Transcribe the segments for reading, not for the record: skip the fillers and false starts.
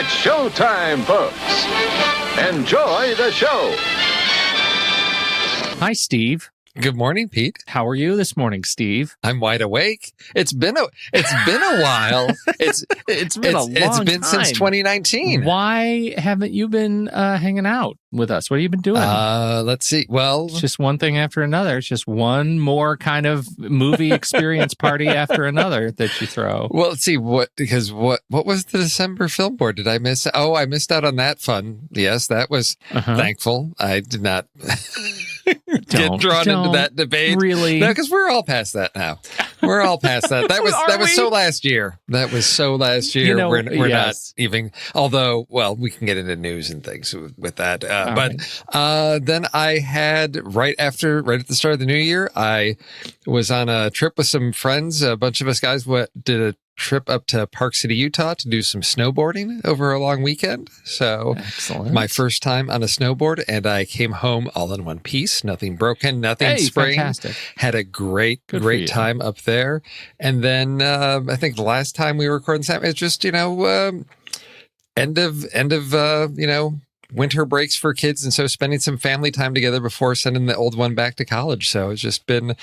It's showtime, folks. Enjoy the show. Hi, Steve. Good morning, Pete. How are you this morning, Steve? I'm wide awake. It's been a while. It's been a long It's been time. since 2019. Why haven't you been hanging out with us? What have you been doing? Let's see. Well, It's just one thing after another. It's just one more kind of movie experience party after another that you throw. well, let's see what was the December film board? Did I miss? Oh, I missed out on that fun. Yes, that was thankful. I did not get drawn into that debate. Really? No, because we're all past that now. We're all past that. That was so last year. That was so last year. You know, we're yes. not even. Although, well, we can get into news and things with that. Then I had right at the start of the new year, I was on a trip with some friends. A bunch of us guys did a trip up to Park City, Utah to do some snowboarding over a long weekend. So Excellent. my first time on a snowboard, and I came home all in one piece, nothing broken, nothing spraying. Fantastic. Had a great you. time up there. And then I think the last time we were recording something, it's just, end of winter breaks for kids. And so spending some family time together before sending the old one back to college. So it's just been,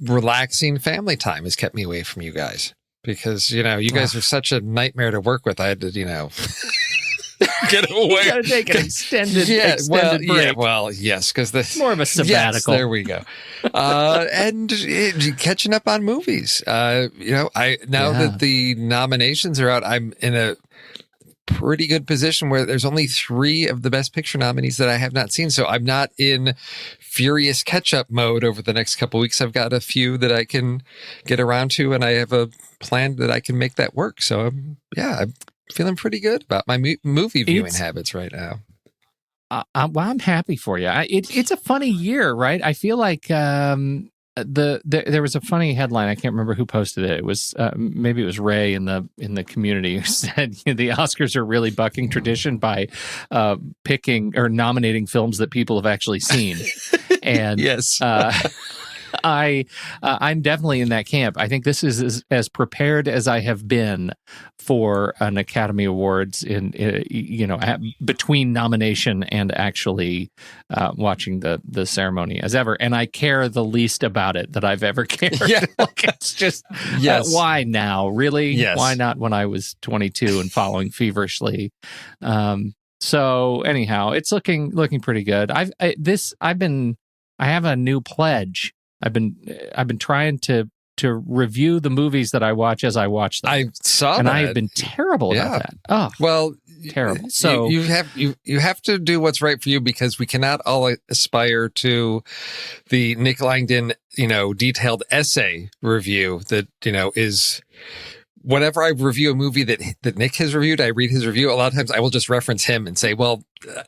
relaxing family time has kept me away from you guys because, you guys are such a nightmare to work with. I had to, get away. You got to take an extended break. Yeah, well, yes, because More of a sabbatical. Yes, there we go. And catching up on movies. That the nominations are out, I'm in a pretty good position where there's only 3 of the Best Picture nominees that I have not seen. So I'm not in furious catch-up mode over the next couple of weeks. I've got a few that I can get around to, and I have a plan that I can make that work. So, I'm feeling pretty good about my movie viewing habits right now. I'm happy for you. It's a funny year, right? I feel like there was a funny headline. I can't remember who posted it. It was maybe it was Ray in the community who said the Oscars are really bucking tradition by picking or nominating films that people have actually seen. And yes. I'm definitely in that camp. I think this is as prepared as I have been for an Academy Awards between nomination and actually watching the ceremony as ever. And I care the least about it that I've ever cared. Yeah. It's just why now? Really? Yes. Why not when I was 22 and following feverishly? So anyhow, it's looking pretty good. I have a new pledge. I've been trying to review the movies that I watch as I watch them. I saw and that. I have been terrible about that. Oh, well, terrible. So you have to do what's right for you because we cannot all aspire to the Nick Langdon, detailed essay review that, is. Whenever I review a movie that Nick has reviewed, I read his review. A lot of times I will just reference him and say, well,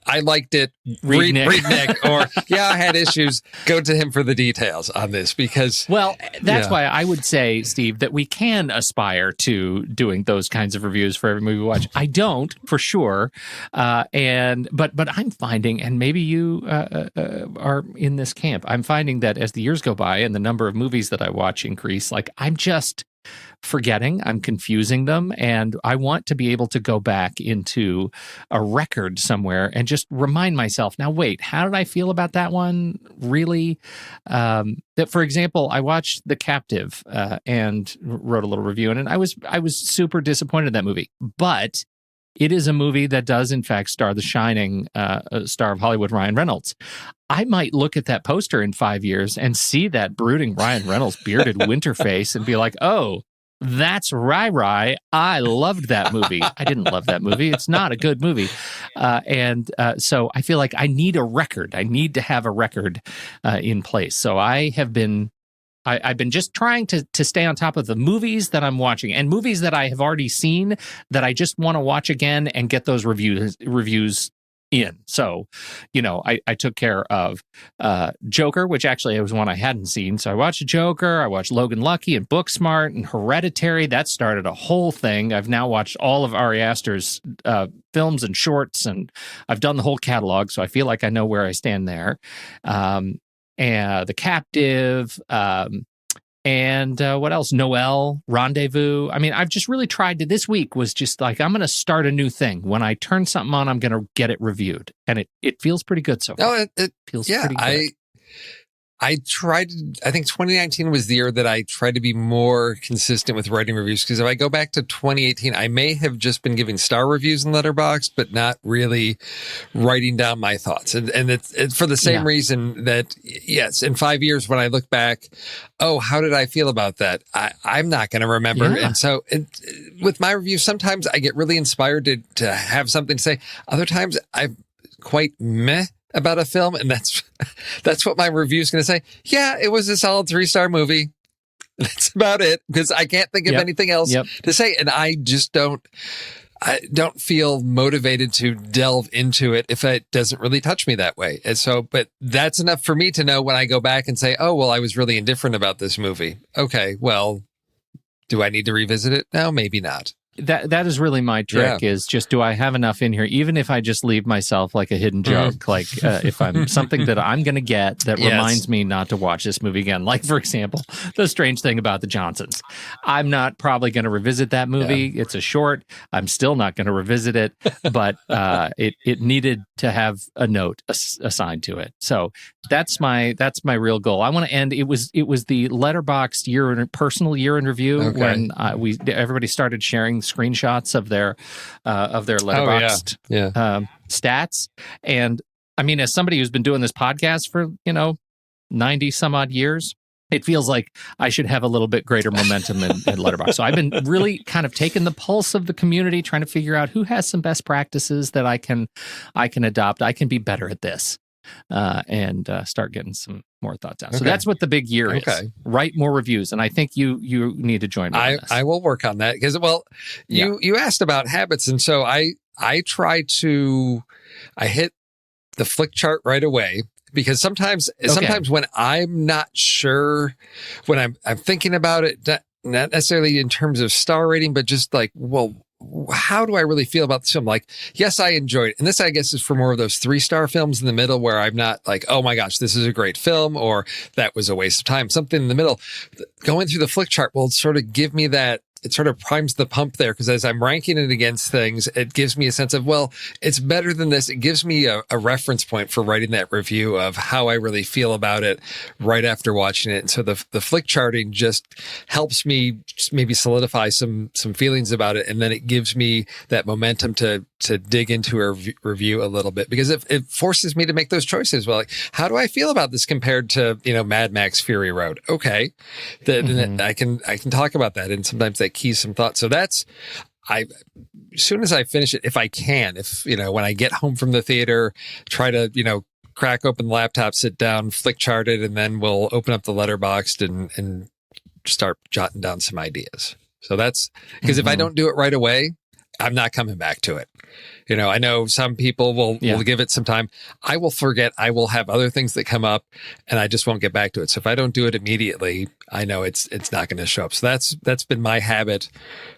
I liked it. Read Nick. Or, I had issues. Go to him for the details on this because... Well, that's why I would say, Steve, that we can aspire to doing those kinds of reviews for every movie we watch. I don't, for sure. But I'm finding, and maybe you are in this camp, I'm finding that as the years go by and the number of movies that I watch increase, like I'm just... forgetting, I'm confusing them, and I want to be able to go back into a record somewhere and just remind myself, now wait, how did I feel about that one? Really? That, for example, I watched The Captive and wrote a little review in it, and I was super disappointed in that movie. But it is a movie that does, in fact, star the shining star of Hollywood, Ryan Reynolds. I might look at that poster in 5 years and see that brooding Ryan Reynolds bearded winter face and be like, oh, that's Rai. I loved that movie. I didn't love that movie. It's not a good movie. So I feel like I need a record. I need to have a record in place. So I've been just trying to stay on top of the movies that I'm watching and movies that I have already seen that I just want to watch again and get those reviews in. So, I took care of Joker, which actually was one I hadn't seen. So I watched Joker, I watched Logan Lucky and Booksmart and Hereditary. That started a whole thing. I've now watched all of Ari Aster's films and shorts, and I've done the whole catalog, so I feel like I know where I stand there. And The Captive, And what else? Noel, Rendezvous. I mean, I've just really tried to, this week was just like, I'm going to start a new thing. When I turn something on, I'm going to get it reviewed. And it feels pretty good so far. No, it feels pretty good. I tried, I think 2019 was the year that I tried to be more consistent with writing reviews. Because if I go back to 2018, I may have just been giving star reviews in Letterboxd, but not really writing down my thoughts. And it's for the same reason that, yes, in 5 years, when I look back, oh, how did I feel about that? I'm not going to remember. Yeah. And so with my reviews, sometimes I get really inspired to have something to say. Other times I'm quite meh about a film, and that's what my review is going to say. Yeah, it was a solid 3-star movie. That's about it, because I can't think of anything else to say, and I don't feel motivated to delve into it if it doesn't really touch me that way. And so, but that's enough for me to know when I go back and say, oh, well, I was really indifferent about this movie. Okay, well, do I need to revisit it? No, maybe not. That is really my trick, is just, do I have enough in here, even if I just leave myself like a hidden joke, like if I'm something that I'm going to get that reminds me not to watch this movie again. Like, for example, The Strange Thing About the Johnsons. I'm not probably going to revisit that movie. Yeah. It's a short. I'm still not going to revisit it, but it needed to have a note assigned to it. So that's my real goal. I want to end. It was the Letterboxd personal year in review when everybody started sharing screenshots of their Letterboxd stats. And I mean, as somebody who's been doing this podcast for 90 some odd years, it feels like I should have a little bit greater momentum in Letterboxd. So I've been really kind of taking the pulse of the community, trying to figure out who has some best practices that I can adopt. I can be better at this. And start getting some more thoughts out. So that's what the big year is. Write more reviews, and I think you need to join me on this. I will work on that, because you asked about habits, and so I hit the flick chart right away, because sometimes when I'm not sure, when I'm thinking about it, not necessarily in terms of star rating, but just like, well, how do I really feel about this film? Like, yes, I enjoyed it. And this, I guess, is for more of those 3-star films in the middle, where I'm not like, oh my gosh, this is a great film, or that was a waste of time. Something in the middle. Going through the flick chart will sort of give me that. It sort of primes the pump there, because as I'm ranking it against things, it gives me a sense of, well, it's better than this. It gives me a reference point for writing that review of how I really feel about it right after watching it. And so the flick charting just helps me maybe solidify some feelings about it. And then it gives me that momentum to dig into a review a little bit, because it forces me to make those choices. Well, like, how do I feel about this compared to, Mad Max Fury Road? Okay. Then I can talk about that. And sometimes that keys some thought. So as soon as I finish it, if I can, when I get home from the theater, try to, crack open the laptop, sit down, flick chart it, and then we'll open up the Letterboxd and start jotting down some ideas. So that's because if I don't do it right away, I'm not coming back to it. I know some people will give it some time. I will forget. I will have other things that come up, and I just won't get back to it. So if I don't do it immediately, I know it's not going to show up. So that's been my habit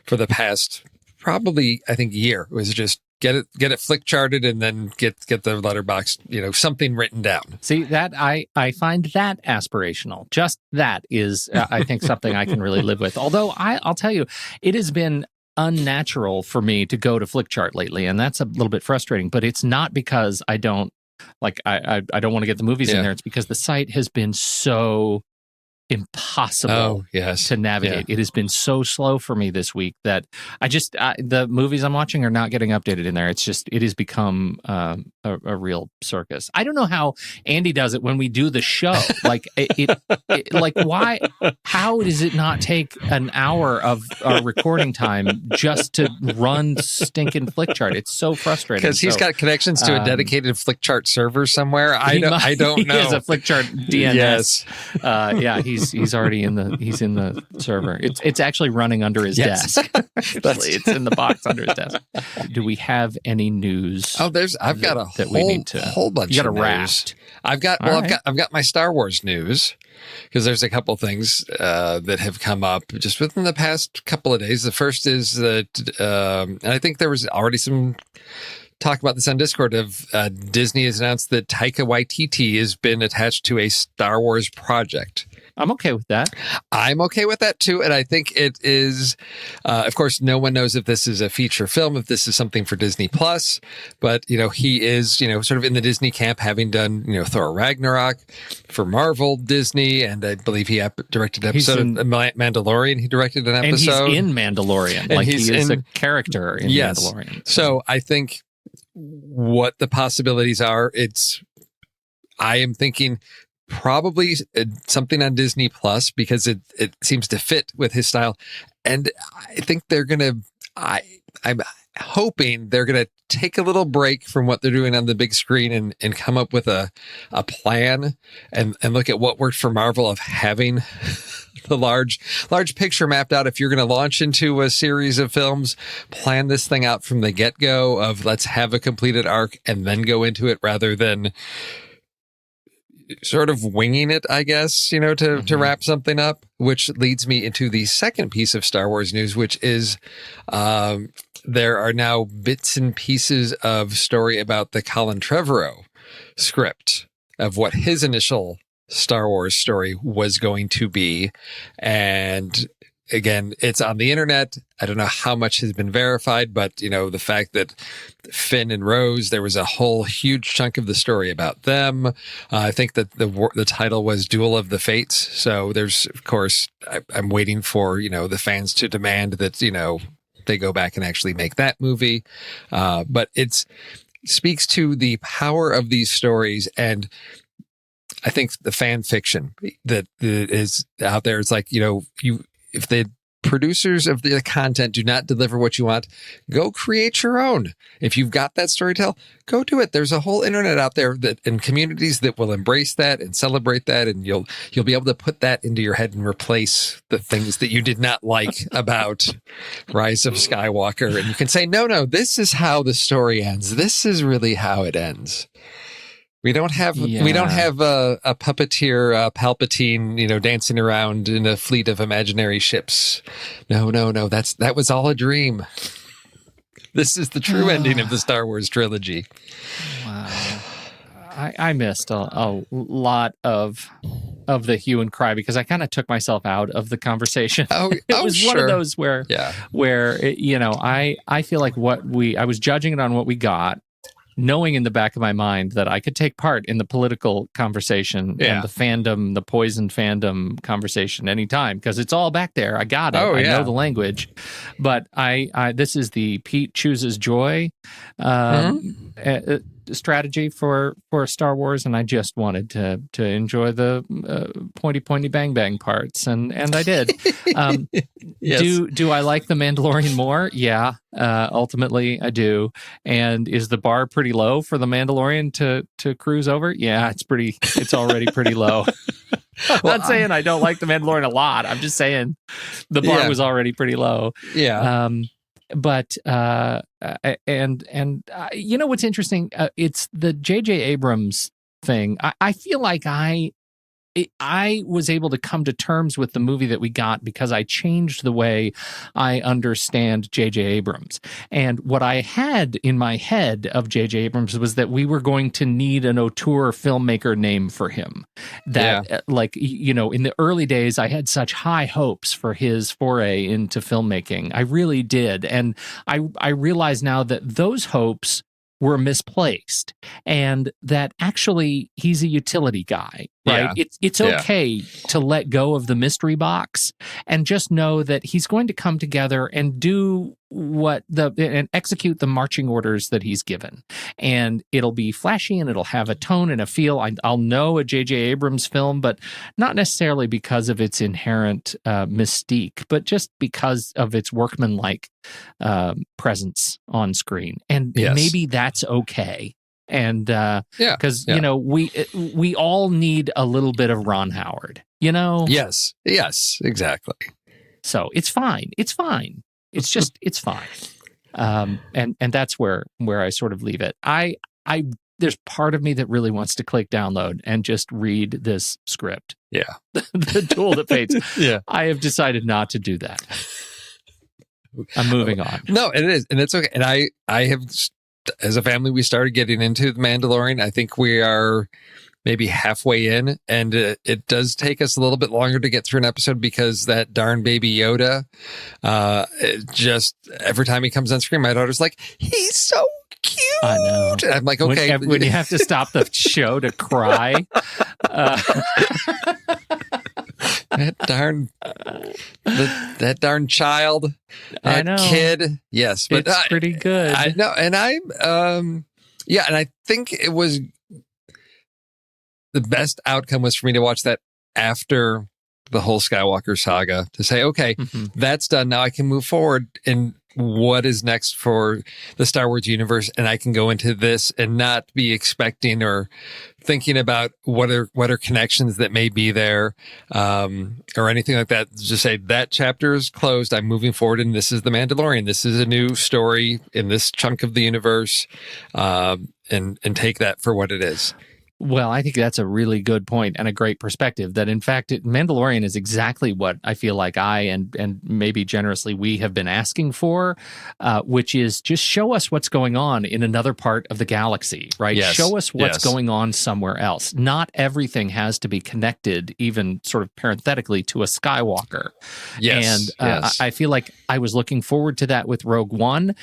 for the past probably, I think, year. It was just get it flick charted, and then get the Letterboxd, something written down. See, that I find that aspirational. Just that is, I think, something I can really live with. Although I'll tell you, it has been unnatural for me to go to Flickchart lately, and that's a little bit frustrating. But it's not because I don't I don't want to get the movies in there. It's because the site has been so impossible to navigate. It has been so slow for me this week that I just the movies I'm watching are not getting updated in there. It has become a real circus. I don't know how Andy does it when we do the show. Like like why? How does it not take an hour of our recording time just to run stinking Flickchart? It's so frustrating. Because he's got connections to a dedicated Flickchart server somewhere. I don't know. He has a Flickchart DNS. Yes. He's already in the server. It's actually running under his desk. Actually, it's in the box under his desk. Do we have any news? Oh, I've got a whole bunch. You got of a raft. I've got my Star Wars news, because there's a couple things that have come up just within the past couple of days. The first is that, and I think there was already some talk about this on Discord of Disney has announced that Taika Waititi has been attached to a Star Wars project. I'm okay with that. I'm okay with that too. And I think it is, of course, no one knows if this is a feature film, if this is something for Disney Plus, but, he is, sort of in the Disney camp, having done, Thor Ragnarok for Marvel, Disney, and I believe he directed an episode of Mandalorian. He directed an episode. And he's in Mandalorian. Like, he is a character in Mandalorian. So I think what the possibilities are, I am thinking probably something on Disney Plus, because it seems to fit with his style. And I think I'm hoping they're going to take a little break from what they're doing on the big screen and come up with a plan and look at what worked for Marvel of having the large picture mapped out. If you're going to launch into a series of films, plan this thing out from the get-go of let's have a completed arc and then go into it, rather than sort of winging it, I guess, to wrap something up, which leads me into the second piece of Star Wars news, which is there are now bits and pieces of story about the Colin Trevorrow script of what his initial Star Wars story was going to be. And again, it's on the internet. I don't know how much has been verified, but, the fact that Finn and Rose, there was a whole huge chunk of the story about them. I think that the title was Duel of the Fates. So there's, of course, I'm waiting for, the fans to demand that, they go back and actually make that movie. But it speaks to the power of these stories. And I think the fan fiction that is out there, it's like, if the producers of the content do not deliver what you want, go create your own. If you've got that story to tell, go do it. There's a whole internet out there and communities that will embrace that and celebrate that, and you'll be able to put that into your head and replace the things that you did not like about Rise of Skywalker. And you can say, no, this is how the story ends. This is really how it ends. We don't have a puppeteer, Palpatine, dancing around in a fleet of imaginary ships. No. That was all a dream. This is the true ending of the Star Wars trilogy. Wow. I missed a lot of the hue and cry because I kind of took myself out of the conversation. It was one of those where I feel like I was judging it on what we got, knowing in the back of my mind that I could take part in the political conversation and the poison fandom conversation anytime, because it's all back there. I got it. I know the language. But this is the Pete chooses joy strategy for Star Wars, and I just wanted to enjoy the pointy bang bang parts, and I did. Yes. Do I like The Mandalorian more? Yeah, ultimately I do. And is the bar pretty low for The Mandalorian to cruise over? Yeah, it's already pretty low. I'm not saying I don't like The Mandalorian a lot. I'm just saying the bar was already pretty low. Yeah. But you know what's interesting? It's the J.J. Abrams thing. I feel like I was able to come to terms with the movie that we got because I changed the way I understand J.J. Abrams. And what I had in my head of J.J. Abrams was that we were going to need an auteur filmmaker name for him. In the early days, I had such high hopes for his foray into filmmaking. I really did. And I realize now that those hopes were misplaced, and that actually he's a utility guy, right? Yeah. It's okay to let go of the mystery box and just know that he's going to come together and do and execute the marching orders that he's given. And it'll be flashy and it'll have a tone and a feel. I'll know a J.J. Abrams film, but not necessarily because of its inherent mystique, but just because of its workmanlike presence on screen. And maybe that's okay. And because we all need a little bit of Ron Howard, Yes, exactly. So it's fine. It's fine. And that's where I sort of leave it. There's part of me that really wants to click download and just read this script. Yeah. The Duel of the Fates. Yeah. I have decided not to do that. I'm moving on. No, it is. And it's okay. And I have, as a family, we started getting into The Mandalorian. I think we are maybe halfway in, and it does take us a little bit longer to get through an episode because that darn baby Yoda, it just every time he comes on screen, my daughter's like, he's so cute. I know. And I'm like, okay. When you have to stop the show to cry. That darn child, I know. kid. Yes, but it's pretty good. I know, and and I think it was the best outcome was for me to watch that after the whole Skywalker saga to say, okay, that's done. Now I can move forward in what is next for the Star Wars universe. And I can go into this and not be expecting or thinking about what are connections that may be there, or anything like that. Just say that chapter is closed. I'm moving forward and this is The Mandalorian. This is a new story in this chunk of the universe. And take that for what it is. Well, I think that's a really good point and a great perspective that, in fact, Mandalorian is exactly what I feel like I and maybe generously we have been asking for, which is just show us what's going on in another part of the galaxy, right? Yes. Show us what's going on somewhere else. Not everything has to be connected, even sort of parenthetically, to a Skywalker. Yes. And I feel like I was looking forward to that with Rogue One,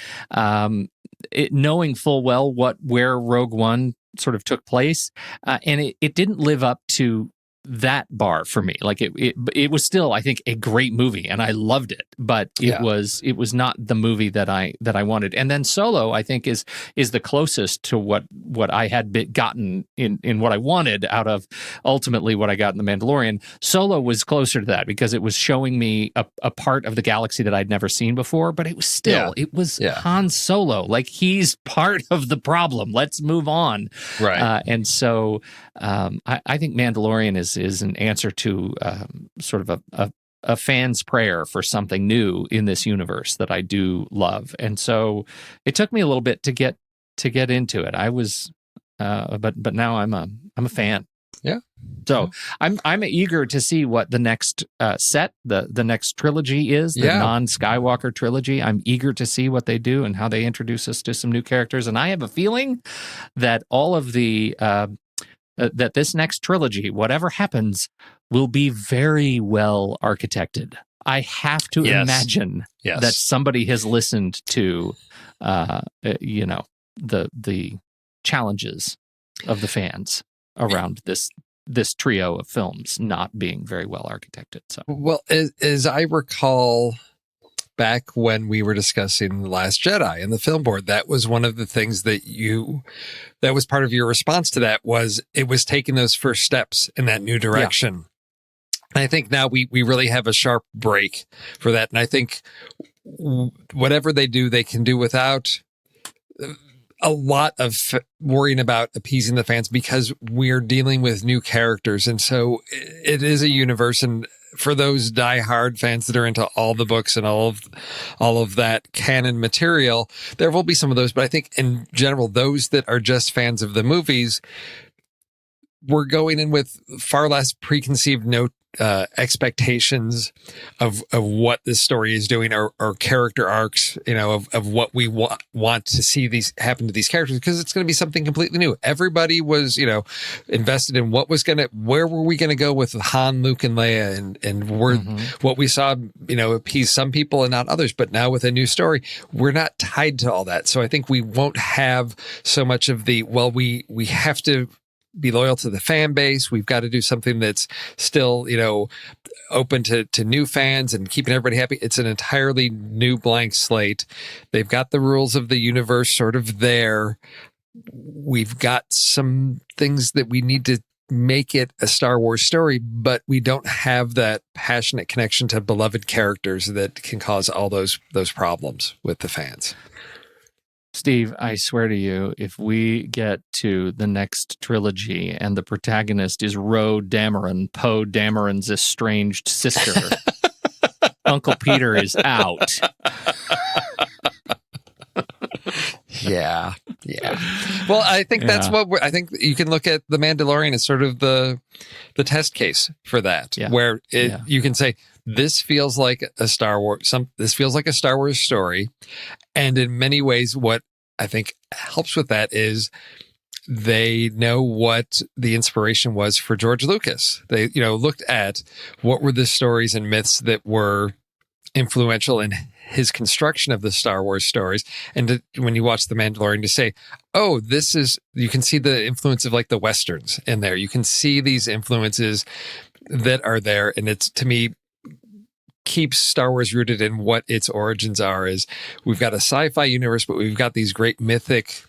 knowing full well where Rogue One sort of took place, and it didn't live up to that bar for me. Like it was still, I think, a great movie, and I loved it. But it was not the movie that I wanted. And then Solo, I think, is the closest to what I had gotten in what I wanted out of ultimately what I got in The Mandalorian. Solo was closer to that because it was showing me a part of the galaxy that I'd never seen before. But it was still it was Han Solo. Like, he's part of the problem. Let's move on. Right. And so I think Mandalorian is an answer to sort of a fan's prayer for something new in this universe that I do love. And so it took me a little bit to get into it. I was, but now I'm a fan. Yeah. So I'm eager to see what the next the next trilogy is, the non-Skywalker trilogy. I'm eager to see what they do and how they introduce us to some new characters. And I have a feeling that all of the that this next trilogy, whatever happens, will be very well architected. I have to imagine that somebody has listened to, the challenges of the fans around this trio of films not being very well architected. So, well, as I recall, back when we were discussing The Last Jedi and the film board, that was one of the things that was part of your response to that, was it was taking those first steps in that new direction. And I think now we really have a sharp break for that. And I think whatever they do, they can do without a lot of worrying about appeasing the fans, because we're dealing with new characters. And so it is a universe. And for those diehard fans that are into all the books and all of that canon material, there will be some of those. But I think in general, those that are just fans of the movies, we're going in with far less preconceived expectations of what this story is doing, or character arcs, of what we want to see these happen to these characters, because it's going to be something completely new. Everybody was, invested in where were we going to go with Han, Luke, and Leia, and what we saw, appease some people and not others. But now with a new story, we're not tied to all that. So I think we won't have so much of we have to be loyal to the fan base. We've got to do something that's still, open to new fans and keeping everybody happy. It's an entirely new blank slate. They've got the rules of the universe sort of there. We've got some things that we need to make it a Star Wars story, but we don't have that passionate connection to beloved characters that can cause all those problems with the fans. Steve, I swear to you, if we get to the next trilogy and the protagonist is Ro Dameron, Poe Dameron's estranged sister, Uncle Peter is out. Yeah. Well, I think that's I think you can look at The Mandalorian as sort of the test case for that, where you can say, this feels like a Star Wars, this feels like a Star Wars story. And in many ways, what I think helps with that is they know what the inspiration was for George Lucas. They, looked at what were the stories and myths that were influential in his construction of the Star Wars stories. And when you watch The Mandalorian, to say, oh, you can see the influence of like the Westerns in there. You can see these influences that are there. And it's, to me, keeps Star Wars rooted in what its origins are. Is we've got a sci-fi universe, but we've got these great mythic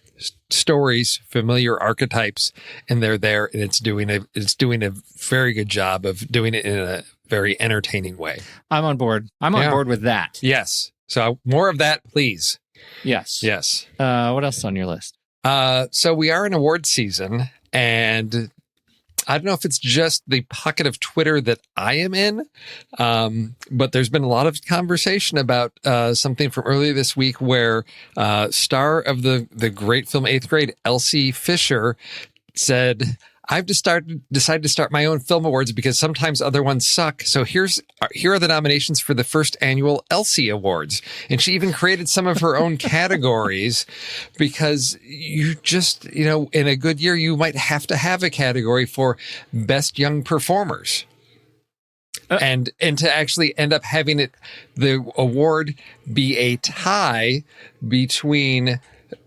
stories, familiar archetypes, and they're there, and it's doing a very good job of doing it in a very entertaining way. I'm on board. I'm on board with that. Yes. So more of that, please. Yes. Yes. What else is on your list? So we are in award season, and I don't know if it's just the pocket of Twitter that I am in, but there's been a lot of conversation about something from earlier this week where star of the great film Eighth Grade, Elsie Fisher, said, I've decided to start my own film awards because sometimes other ones suck. So here are the nominations for the first annual Elsie Awards. And she even created some of her own categories because you just, in a good year, you might have to have a category for best young performers. And to actually end up having the award be a tie between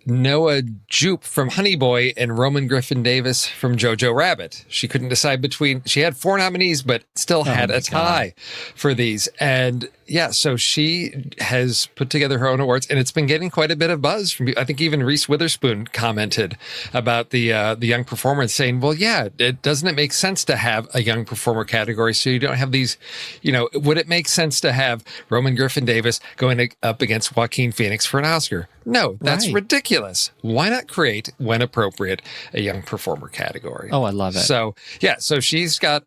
Noah Jupe from Honey Boy and Roman Griffin Davis from Jojo Rabbit. She couldn't decide between, she had 4 nominees, but still had a tie for these. And yeah, so she has put together her own awards, and it's been getting quite a bit of buzz from, I think even Reese Witherspoon commented about the young performer, saying, well, yeah, doesn't it make sense to have a young performer category so you don't have these, would it make sense to have Roman Griffin Davis going up against Joaquin Phoenix for an Oscar? No, that's ridiculous. Why not create, when appropriate, a young performer category? Oh, I love it. So, yeah, so she's got,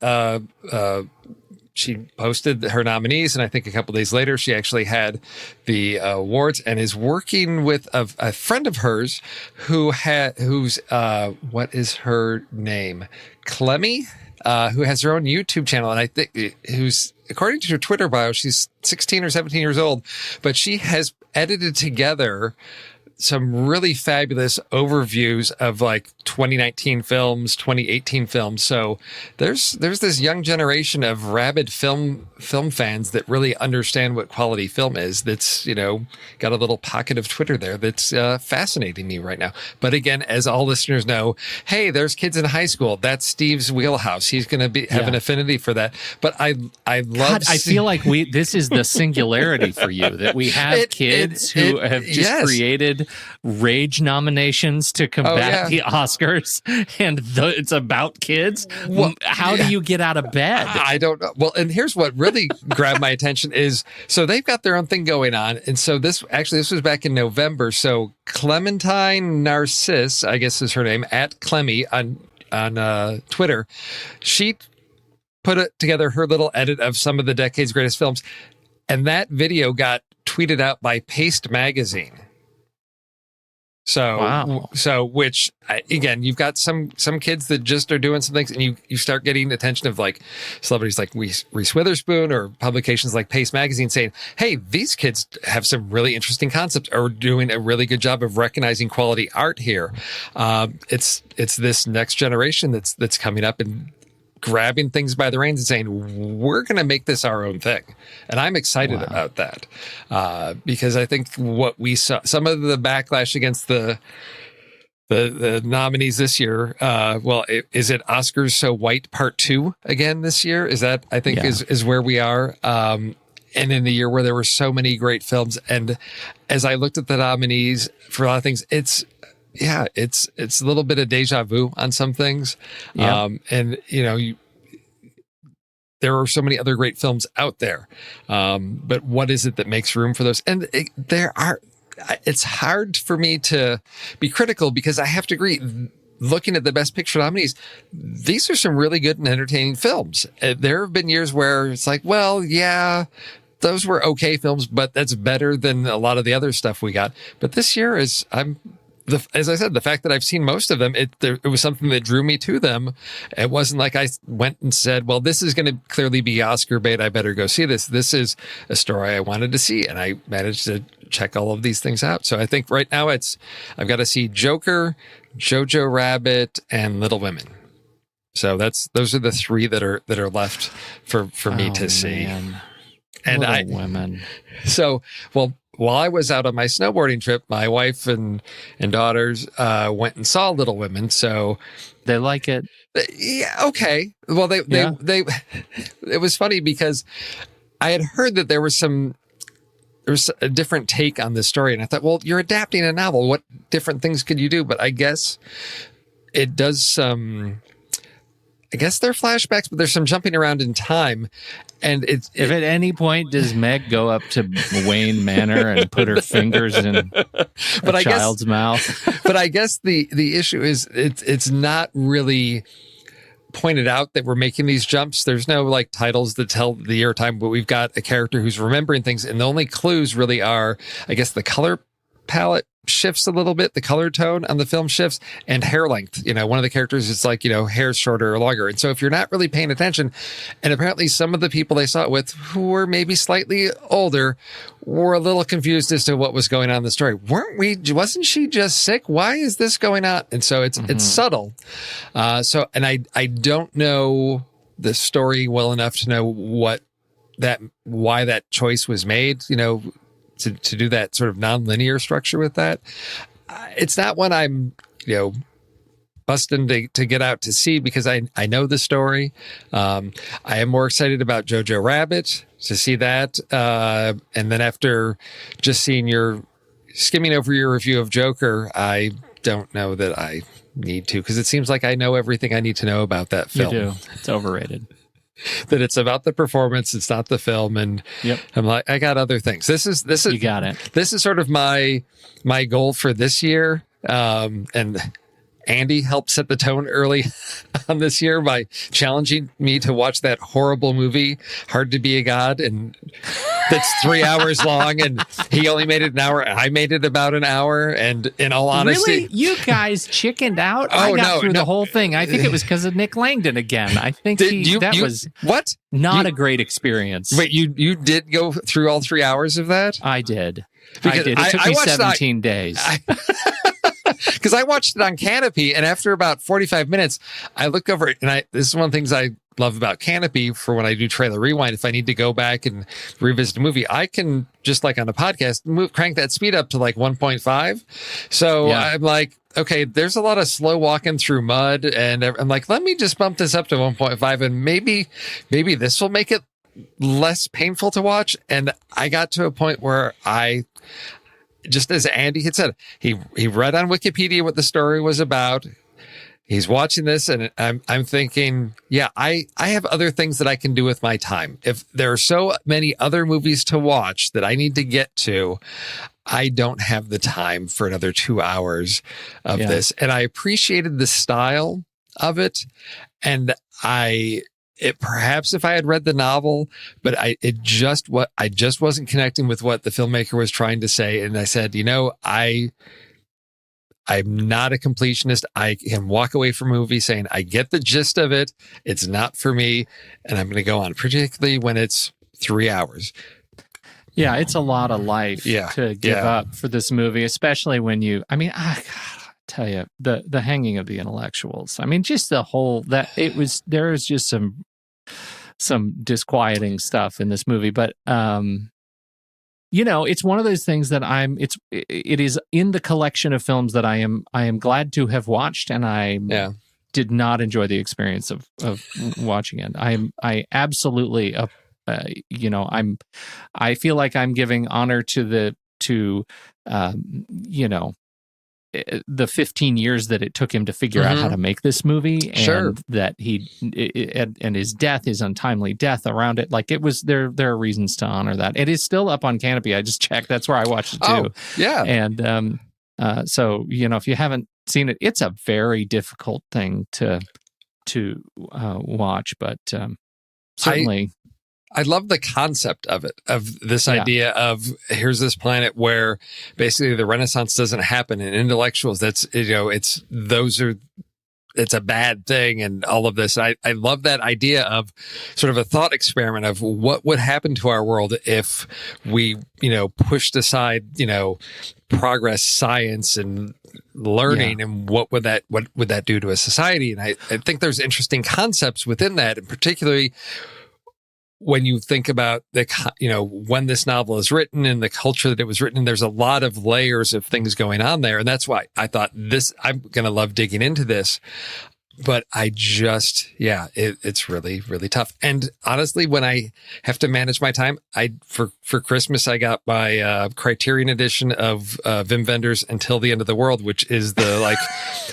she posted her nominees, and I think a couple days later, she actually had the awards, and is working with a friend of hers who's what is her name? Clemmy, who has her own YouTube channel, and I think who's, according to her Twitter bio, she's 16 or 17 years old, but she has edited together some really fabulous overviews of like 2019 films, 2018 films. So there's this young generation of rabid film fans that really understand what quality film is. That's, got a little pocket of Twitter there that's fascinating me right now. But again, as all listeners know, hey, there's kids in high school. That's Steve's wheelhouse. He's going to have an affinity for that. But I love. God, I feel like this is the singularity for you, that we have kids who have just created rage nominations to combat the Oscars, and it's about kids. Well, how do you get out of bed? I don't know. Well, and here's what really grabbed my attention is, so they've got their own thing going on. And so this was back in November. So Clementine Narcisse, I guess is her name, at Clemmy on Twitter, she put together her little edit of some of the decade's greatest films. And that video got tweeted out by Paste Magazine. So, which again, you've got some kids that just are doing some things, and you start getting the attention of like celebrities like Reese Witherspoon or publications like Pace Magazine saying, hey, these kids have some really interesting concepts, or doing a really good job of recognizing quality art here. It's this next generation that's coming up and grabbing things by the reins and saying, we're going to make this our own thing. And I'm excited about that because I think what we saw, some of the backlash against the nominees this year, is it Oscars So White Part 2 again this year? Is that, I think, is where we are. And in the year where there were so many great films. And as I looked at the nominees for a lot of things, it's a little bit of deja vu on some things. Yeah. And there are so many other great films out there. But what is it that makes room for those? And it's hard for me to be critical because I have to agree, looking at the Best Picture nominees, these are some really good and entertaining films. There have been years where it's like, well, yeah, those were okay films, but that's better than a lot of the other stuff we got. But this year as I said, the fact that I've seen most of them, it was something that drew me to them. It wasn't like I went and said, well, this is going to clearly be Oscar bait, I better go see this. This is a story I wanted to see, and I managed to check all of these things out. So I think right now I've got to see Joker, Jojo Rabbit, and Little Women. So those are the three that are left for me to see. Man. And Little Women. So, well, while I was out on my snowboarding trip, my wife and daughters went and saw Little Women. So they like it. Yeah. Okay. Well, they it was funny because I had heard that there was a different take on this story. And I thought, well, you're adapting a novel. What different things could you do? But I guess it does some, I guess they're flashbacks, but there's some jumping around in time. And if at any point does Meg go up to Wayne Manor and put her fingers in a child's mouth? But I guess the issue is it's not really pointed out that we're making these jumps. There's no like titles that tell the year time, but we've got a character who's remembering things, and the only clues really are, I guess, the color palette shifts a little bit, the color tone on the film shifts, and hair length. One of the characters is like, hair's shorter or longer. And so if you're not really paying attention, and apparently some of the people they saw it with who were maybe slightly older were a little confused as to what was going on in the story. Wasn't she just sick? Why is this going on? And so it's subtle. And I don't know the story well enough to know why that choice was made, to do that sort of non-linear structure with that. It's not one I'm, busting to get out to see because I know the story. I am more excited about Jojo Rabbit to see that. And then after just skimming over your review of Joker, I don't know that I need to, because it seems like I know everything I need to know about that film. You do. It's overrated. That it's about the performance, it's not the film, and I'm like, I got other things. This is you got it. This is sort of my goal for this year, and Andy helped set the tone early on this year by challenging me to watch that horrible movie, Hard to Be a God, and that's 3 hours long, and he only made it an hour. I made it about an hour, and in all honesty... Really? You guys chickened out? I got through the whole thing. I think it was because of Nick Langdon again. I think that was what? Not a great experience. Wait, you did go through all 3 hours of that? I did. It took me 17 days. Because I watched it on Canopy, and after about 45 minutes, I look over it, and this is one of the things I love about Canopy for when I do Trailer Rewind. If I need to go back and revisit a movie, I can, just like on a podcast, crank that speed up to like 1.5. So I'm like, okay, there's a lot of slow walking through mud, and I'm like, let me just bump this up to 1.5, and maybe this will make it less painful to watch. And I got to a point where just as Andy had said, he read on Wikipedia what the story was about. He's watching this, and I'm thinking, I have other things that I can do with my time. If there are so many other movies to watch that I need to get to, I don't have the time for another 2 hours of this. And I appreciated the style of it, and perhaps if I had read the novel, but I just wasn't connecting with what the filmmaker was trying to say. And I said, I'm not a completionist. I can walk away from a movie saying, I get the gist of it. It's not for me. And I'm going to go on, particularly when it's 3 hours. Yeah, it's a lot of life to give up for this movie, especially when I tell you, the hanging of the intellectuals. I mean, just the whole, there is just some disquieting stuff in this movie, but it's one of those things that it is in the collection of films that I am glad to have watched, and I did not enjoy the experience of watching it. I absolutely I feel like I'm giving honor to the 15 years that it took him to figure out how to make this movie, and that and his death, his untimely death around it. Like, it was there are reasons to honor that. It is still up on Canopy. I just checked. That's where I watched it too. Oh, yeah. And so if you haven't seen it, it's a very difficult thing to watch, but certainly. I love the concept of it, of this idea of, here's this planet where basically the Renaissance doesn't happen, and intellectuals, it's a bad thing, and all of this. I love that idea of sort of a thought experiment of what would happen to our world if we, pushed aside, progress, science, and learning, and what would that do to a society? And I think there's interesting concepts within that, and particularly when you think about when this novel is written and the culture that it was written in, there's a lot of layers of things going on there. And that's why I thought I'm going to love digging into this. But I just, it's really, really tough. And honestly, when I have to manage my time, for Christmas, I got my Criterion edition of Wim Wenders' Until the End of the World, which is the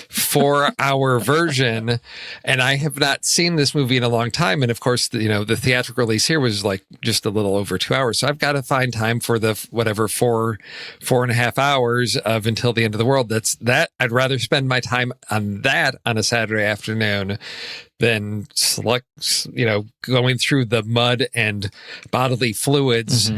4-hour version. And I have not seen this movie in a long time. And of course, the theatrical release here was just a little over 2 hours. So I've got to find time for the 4.5 hours of Until the End of the World. That I'd rather spend my time on that on a Saturday afternoon than going through the mud and bodily fluids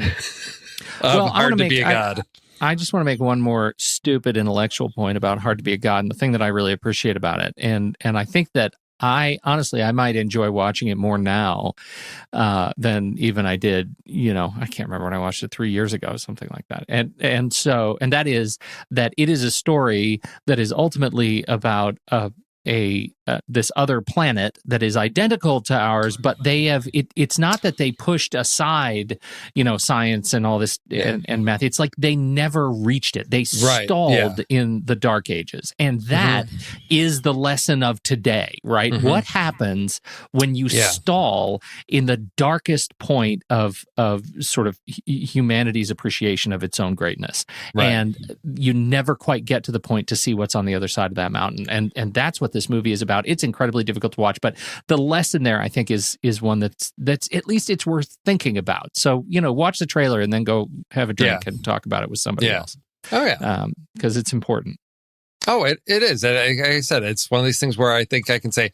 of Hard to Be a God. I just want to make one more stupid intellectual point about Hard to Be a God, and the thing that I really appreciate about it. And I think that I might enjoy watching it more now than even I did, I can't remember when I watched it 3 years ago, something like that. And that is that it is a story that is ultimately about this other planet that is identical to ours, but they have it's not that they pushed aside science and all this and math. It's like they never reached it. They stalled in the Dark Ages, and that is the lesson of today, right? What happens when you stall in the darkest point of sort of humanity's appreciation of its own greatness, and you never quite get to the point to see what's on the other side of that mountain, and that's what this movie is about. It's incredibly difficult to watch, but the lesson there, I think, is one that's at least it's worth thinking about. So, watch the trailer and then go have a drink and talk about it with somebody else. Oh, yeah. Because it's important. Oh, it is. Like I said, it's one of these things where I think I can say,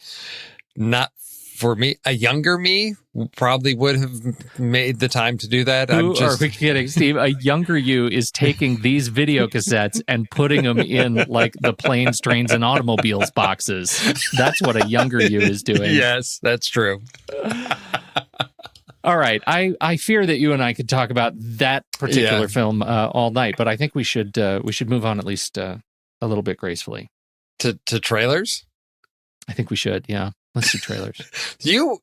not for me, a younger me probably would have made the time to do that. Are we kidding, Steve? A younger you is taking these video cassettes and putting them in the planes, trains, and automobiles boxes. That's what a younger you is doing. Yes, that's true. All right. I fear that you and I could talk about that particular film all night, but I think we should move on at least a little bit gracefully. To trailers? I think we should, yeah. Let's do trailers. You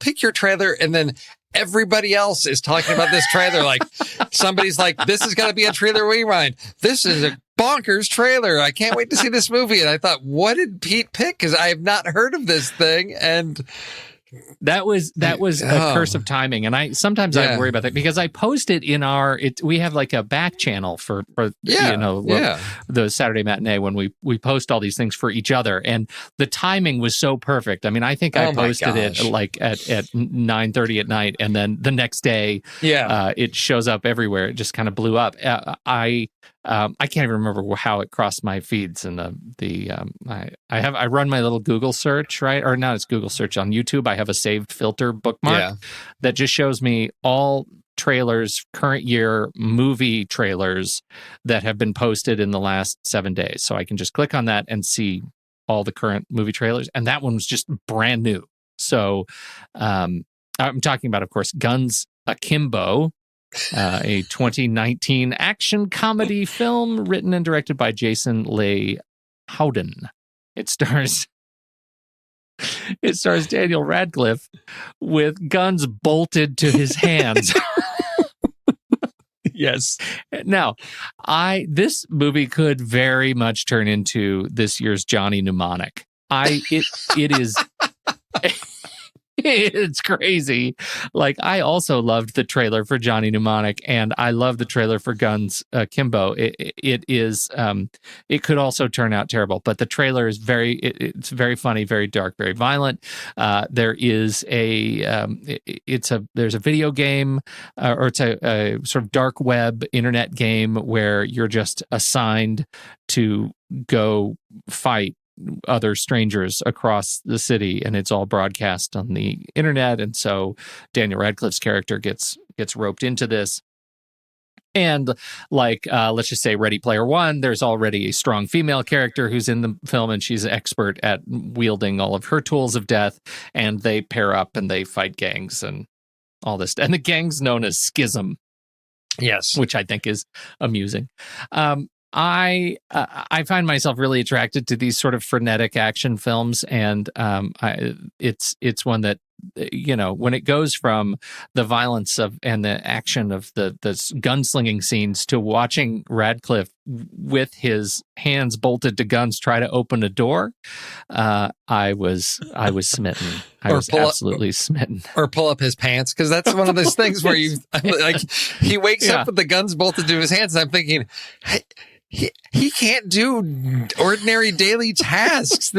pick your trailer and then everybody else is talking about this trailer. Like somebody's like, this is going to be a trailer rewind. This is a bonkers trailer. I can't wait to see this movie. And I thought, what did Pete pick? Because I have not heard of this thing. And that was a curse of timing, and I worry about that because I post it in we have like a back channel for the Saturday matinee when we post all these things for each other, and the timing was so perfect. I mean, I think I posted it at 9:30 at night, and then the next day, it shows up everywhere. It just kind of blew up. I can't even remember how it crossed my feeds, and I run my little Google search, right? Or not, it's Google search on YouTube. I have a saved filter bookmark that just shows me all trailers, current year movie trailers that have been posted in the last 7 days. So I can just click on that and see all the current movie trailers. And that one was just brand new. So I'm talking about, of course, Guns Akimbo, a 2019 action comedy film written and directed by Jason Leigh Howden. It stars Daniel Radcliffe with guns bolted to his hands. Yes. Now, this movie could very much turn into this year's Johnny Mnemonic. It is. It's crazy. I also loved the trailer for Johnny Mnemonic, and I love the trailer for Guns Akimbo. It is. It could also turn out terrible, but the trailer is it's very funny, very dark, very violent. There is there's a video game, or it's a sort of dark web internet game where you're just assigned to go fight other strangers across the city, and it's all broadcast on the internet. And so Daniel Radcliffe's character gets roped into this. And let's just say Ready Player One, there's already a strong female character who's in the film, and she's an expert at wielding all of her tools of death. And they pair up and they fight gangs and all this. And the gang's known as Schism. Yes. Which I think is amusing. I find myself really attracted to these sort of frenetic action films, and it's one that, you know, when it goes from the violence of and the action of the gunslinging scenes to watching Radcliffe with his hands bolted to guns try to open a door, I was smitten. I was absolutely smitten. Or pull up his pants, because that's one of those things where you like he wakes up with the guns bolted to his hands, and I'm thinking, hey, he can't do ordinary daily tasks.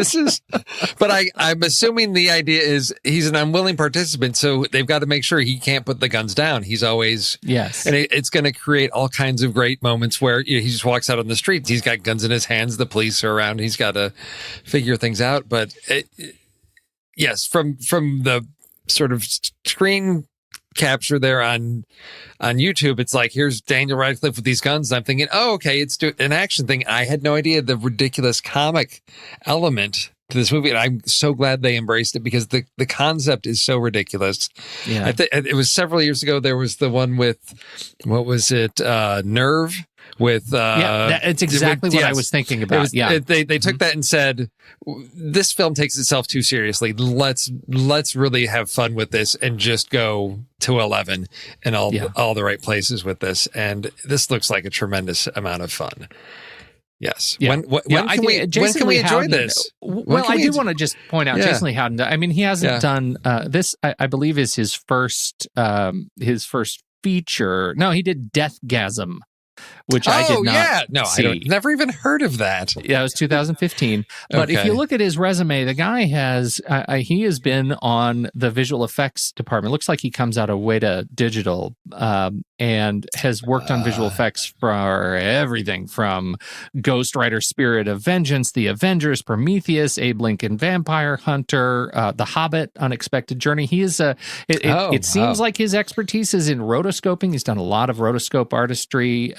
But I'm assuming the idea is he's an unwilling participant, so they've got to make sure he can't put the guns down. He's always, yes. And it's going to create all kinds of great moments where, you know, he just walks out on the street. He's got guns in his hands. The police are around. He's got to figure things out. But yes, from the sort of screen capture there on YouTube, it's like, here's Daniel Radcliffe with these guns, and I'm thinking, oh, okay, it's an action thing. I had no idea the ridiculous comic element to this movie, and I'm so glad they embraced it, because the concept is so ridiculous. Yeah, it was several years ago. There was the one with, what was it, Nerve, with it's exactly what I was thinking about. They took that and said, this film takes itself too seriously. Let's really have fun with this and just go to 11 in all the right places with this. And this looks like a tremendous amount of fun. Yes. Yeah. When can we enjoy this? Well, I do want to just point out Jason Lee Howden. I mean, he hasn't done this. I believe is his first feature. No, he did Deathgasm, which I did not see. I've never even heard of that. Yeah, it was 2015. But if you look at his resume, the guy he has been on the visual effects department. Looks like he comes out of Weta Digital, and has worked on visual effects for everything from Ghost Rider: Spirit of Vengeance, The Avengers, Prometheus, Abe Lincoln Vampire Hunter, The Hobbit: Unexpected Journey. He is it seems like his expertise is in rotoscoping. He's done a lot of rotoscope artistry,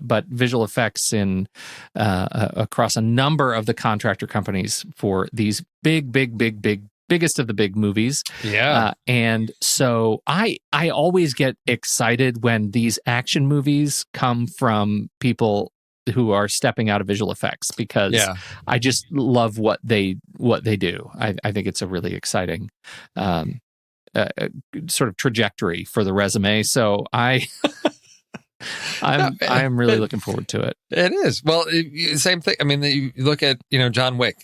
but visual effects in across a number of the contractor companies for these biggest of the big movies. Yeah. And so I always get excited when these action movies come from people who are stepping out of visual effects, because I just love what they do. I think it's a really exciting sort of trajectory for the resume. So I'm really looking forward to it. It is. Well, same thing. I mean, you look at, John Wick,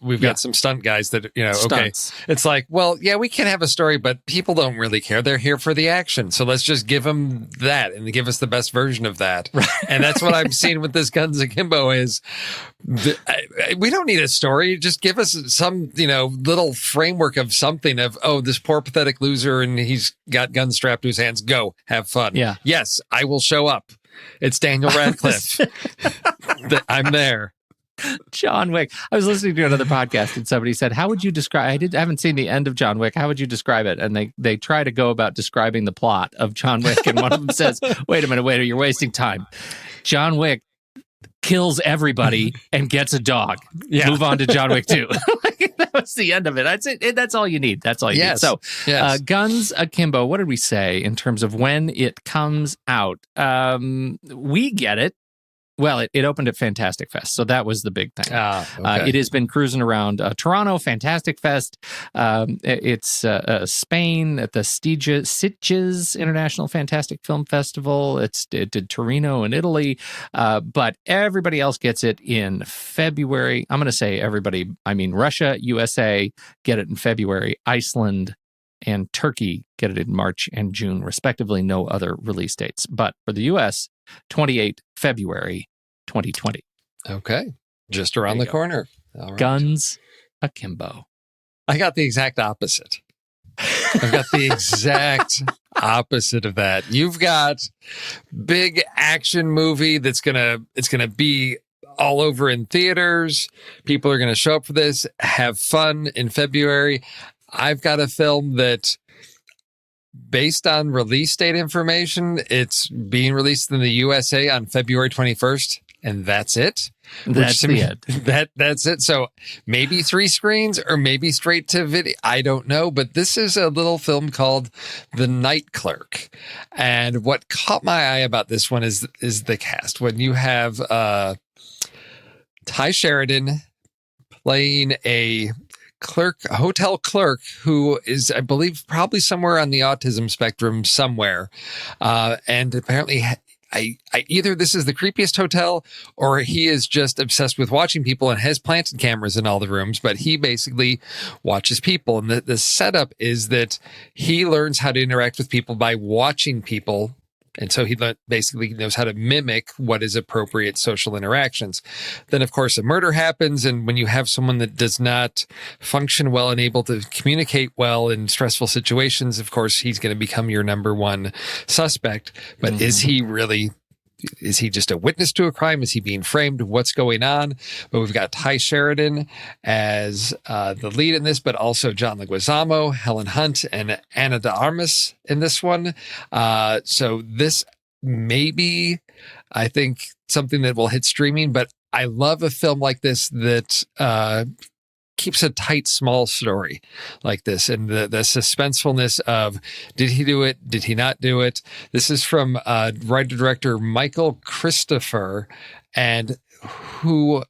we've got some stunt guys that, Stunts. Okay. It's like, well, yeah, we can have a story, but people don't really care. They're here for the action. So let's just give them that and give us the best version of that. Right. And that's what I'm seeing with this Guns Akimbo is we don't need a story. Just give us some, little framework of something of, oh, this poor pathetic loser and he's got guns strapped to his hands. Go have fun. Yeah. Yes, I will show up. It's Daniel Radcliffe. I'm there. John Wick. I was listening to another podcast and somebody said, how would you describe, I haven't seen the end of John Wick. How would you describe it? And they try to go about describing the plot of John Wick. And one of them says, wait a minute, you're wasting time. John Wick kills everybody and gets a dog. Yeah. Move on to John Wick 2. That was the end of it. I'd say that's all you need. That's all you need. So, Guns Akimbo, what did we say in terms of when it comes out? We get it. Well, it opened at Fantastic Fest, so that was the big thing. Okay. It has been cruising around Toronto, Fantastic Fest. It's Spain at the Sitges International Fantastic Film Festival. It did Torino in Italy, but everybody else gets it in February. I'm going to say everybody, I mean Russia, USA get it in February, Iceland and Turkey get it in March and June, respectively. No other release dates. But for the US, 28 February 2020. Okay. Just around the corner. All right. Guns Akimbo. I got the exact opposite. I've got the exact opposite of that. You've got big action movie it's gonna be all over in theaters. People are gonna show up for this, have fun in February. I've got a film that, based on release date information, it's being released in the USA on February 21st. and that's it. That's the end. That's it. So maybe 3 screens or maybe straight to video. I don't know. But this is a little film called The Night Clerk. And what caught my eye about this one is the cast. When you have Ty Sheridan playing a hotel clerk who is, I believe, probably somewhere on the autism spectrum somewhere. And apparently either this is the creepiest hotel or he is just obsessed with watching people and has planted cameras in all the rooms, but he basically watches people. And the setup is that he learns how to interact with people by watching people. And so he basically knows how to mimic what is appropriate social interactions. Then, of course, a murder happens. And when you have someone that does not function well and able to communicate well in stressful situations, of course, he's going to become your number one suspect. But is he just a witness to a crime? Is he being framed? What's going on? But we've got Ty Sheridan as the lead in this, but also John Leguizamo, Helen Hunt, and Ana de Armas in this one. So this may be, I think, something that will hit streaming, but I love a film like this that keeps a tight, small story like this, and the suspensefulness of, did he do it? Did he not do it? This is from writer-director Michael Christopher, and who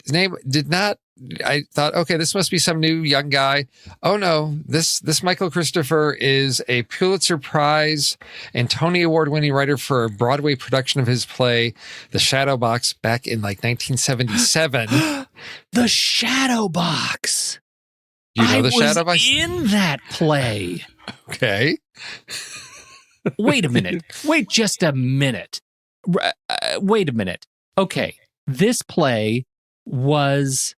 his name did not. I thought, okay, this must be some new young guy. Oh no, this Michael Christopher is a Pulitzer Prize and Tony Award winning writer for a Broadway production of his play, The Shadow Box, back in like 1977. The Shadow Box. You know The Shadow Box? In that play. Okay. Wait a minute. Wait just a minute. Wait a minute. Okay. This play was...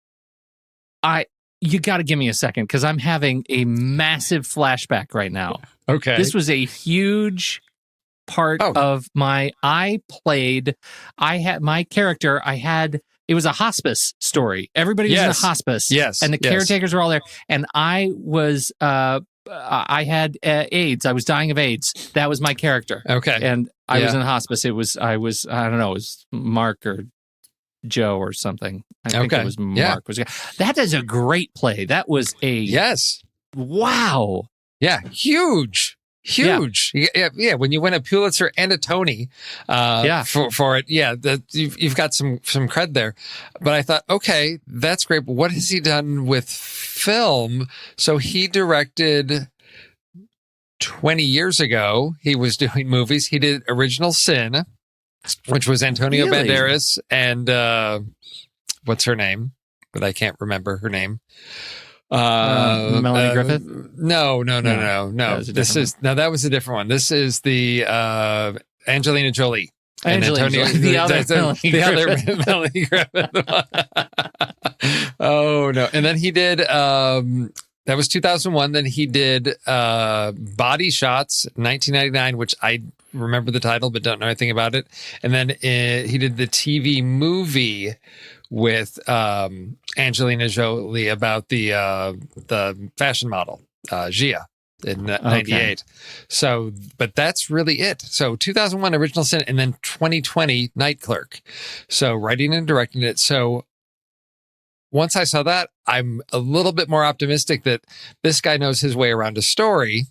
You got to give me a second because I'm having a massive flashback right now. Okay. This was a huge part of my... I had my character, it was a hospice story. Everybody was in a hospice. Yes. And the caretakers were all there. And I was... I had AIDS. I was dying of AIDS. That was my character. Okay. And I was in a hospice. I don't know, it was Mark or Joe or something. I think it was Mark. Yeah. That is a great play. That was a... Yes. Wow. Yeah. Huge. Yeah. When you win a Pulitzer and a Tony for it, you've got some cred there. But I thought, okay, that's great. But what has he done with film? So he directed 20 years ago. He was doing movies. He did Original Sin, which was Antonio Banderas and what's her name? But I can't remember her name. Melanie Griffith? No. That was a different one. This is the Angelina Jolie. The other Melanie Griffith. Oh no! And then he did. That was 2001. Then he did Body Shots, 1999, which I remember the title but don't know anything about it. And then he did the TV movie with Angelina Jolie about the fashion model, Gia, in 98. So, but that's really it. So 2001 Original Sin, and then 2020 Night Clerk. So writing and directing it. So once I saw that, I'm a little bit more optimistic that this guy knows his way around a story.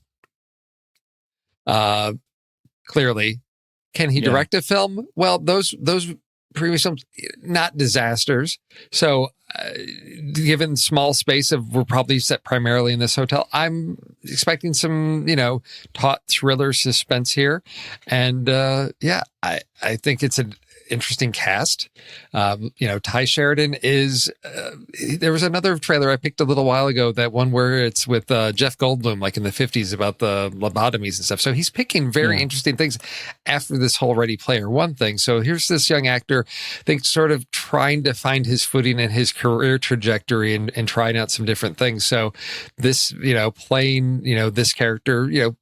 Clearly. Can he direct a film? Well, those previous films, not disasters. So given small space of, we're probably set primarily in this hotel, I'm expecting some, taut thriller suspense here. And I think it's an interesting cast. Ty Sheridan is, there was another trailer I picked a little while ago, that one where it's with Jeff Goldblum, like in the 50s, about the lobotomies and stuff. So he's picking very interesting things after this whole Ready Player One thing. So here's this young actor, I think, sort of trying to find his footing in his career trajectory and trying out some different things. So this, playing, this character,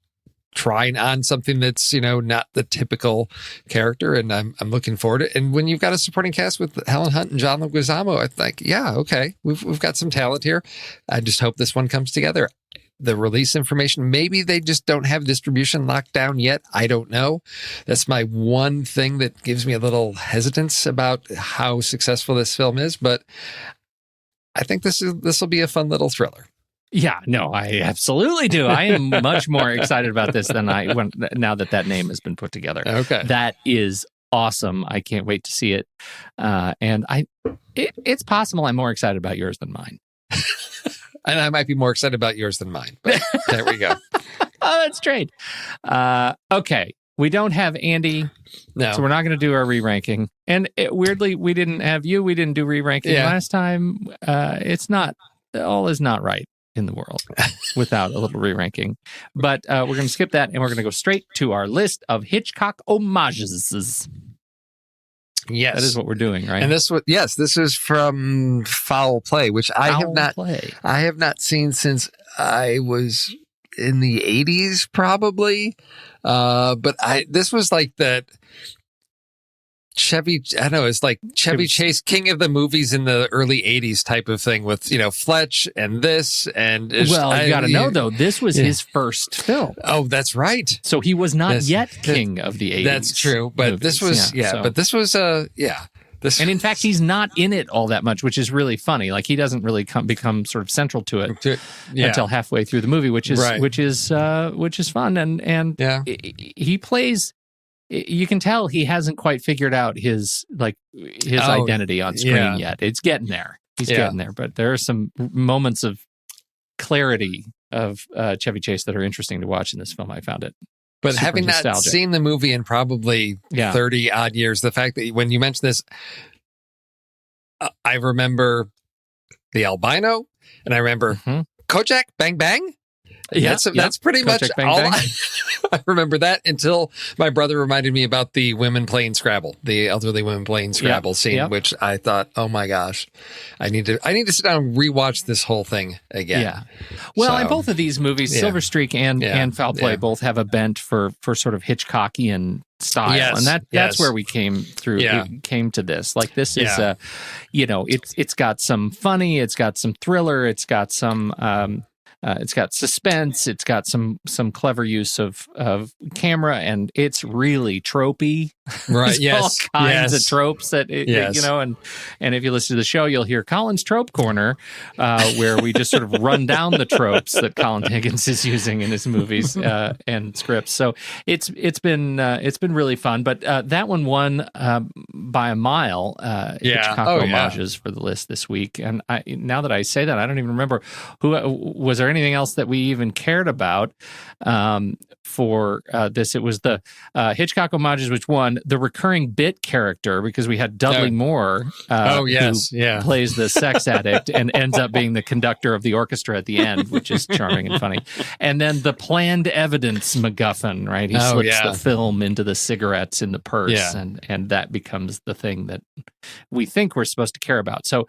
trying on something that's, not the typical character. And I'm looking forward to it. And when you've got a supporting cast with Helen Hunt and John Leguizamo, I think, okay, we've got some talent here. I just hope this one comes together. the release information. Maybe they just don't have distribution locked down yet. I don't know. That's my one thing that gives me a little hesitance about how successful this film is. But I think this will be a fun little thriller. Yeah, no, I absolutely do. I am much more excited about this than now that name has been put together. Okay. That is awesome. I can't wait to see it. And it's possible I'm more excited about yours than mine. And I might be more excited about yours than mine. But there we go. Oh, that's great. Okay. We don't have Andy, No. so we're not going to do our re-ranking. And weirdly, we didn't have you. We didn't do re-ranking last time. All is not right in the world without a little re-ranking. But we're going to skip that, and we're going to go straight to our list of Hitchcock homages. Yes. That is what we're doing, right? And this is from Foul Play, which I have not seen since I was in the 80s, probably. But this was like that Chevy Chase, king of the movies in the early 80s type of thing with, Fletch and this. And you got to know, though, this was his first film. Oh, that's right. So he was not yet king of the 80s. That's true. But this was, And in fact, he's not in it all that much, which is really funny. Like, he doesn't really become sort of central to it until halfway through the movie, which is fun. And he plays. You can tell he hasn't quite figured out his identity on screen yet. It's getting there. He's getting there. But there are some moments of clarity of Chevy Chase that are interesting to watch in this film. I found it. But having not seen the movie in probably 30 odd years, the fact that when you mentioned this, I remember the albino, and I remember Kojak Bang Bang. Yeah, that's pretty much Bang all Bang. I remember that until my brother reminded me about the women playing Scrabble, the elderly women playing Scrabble scene, which I thought, oh my gosh, I need to sit down and rewatch this whole thing again. Yeah. Well, and both of these movies, Silver Streak and Foul Play, both have a bent for sort of Hitchcockian style, and that's where we came through. We came to this. Like, this is it's got some funny, it's got some thriller, it's got some. It's got suspense. It's got some clever use of camera, and it's really tropey. Right. All kinds of tropes that and if you listen to the show, you'll hear Colin's Trope Corner, where we just sort of run down the tropes that Colin Higgins is using in his movies and scripts. So it's been really fun. But that one won by a mile. Hitchcock homages for the list this week. And now that I say that, I don't even remember was there anything else that we even cared about for this. It was the Hitchcock homages, which won the recurring bit character, because we had Dudley Moore, who plays the sex addict and ends up being the conductor of the orchestra at the end, which is charming and funny. And then the planned evidence MacGuffin, right? He slips the film into the cigarettes in the purse, and that becomes the thing that we think we're supposed to care about. So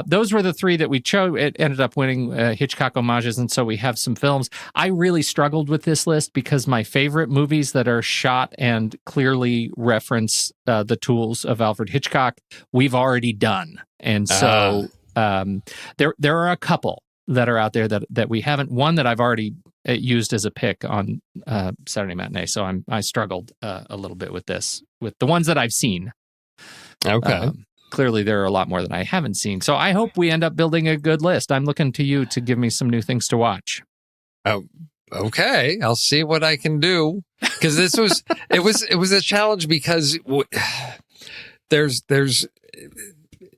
those were the three that we chose. It ended up winning Hitchcock homages, and so we have some films. I really struggled with this list because my favorite movies that are shot and clearly reference the tools of Alfred Hitchcock, we've already done. And so there are a couple that are out there that we haven't. One that I've already used as a pick on Saturday Matinee. So I struggled a little bit with this, with the ones that I've seen. Okay. Clearly, there are a lot more that I haven't seen. So I hope we end up building a good list. I'm looking to you to give me some new things to watch. Oh, okay. I'll see what I can do. Because this was it was a challenge, because there's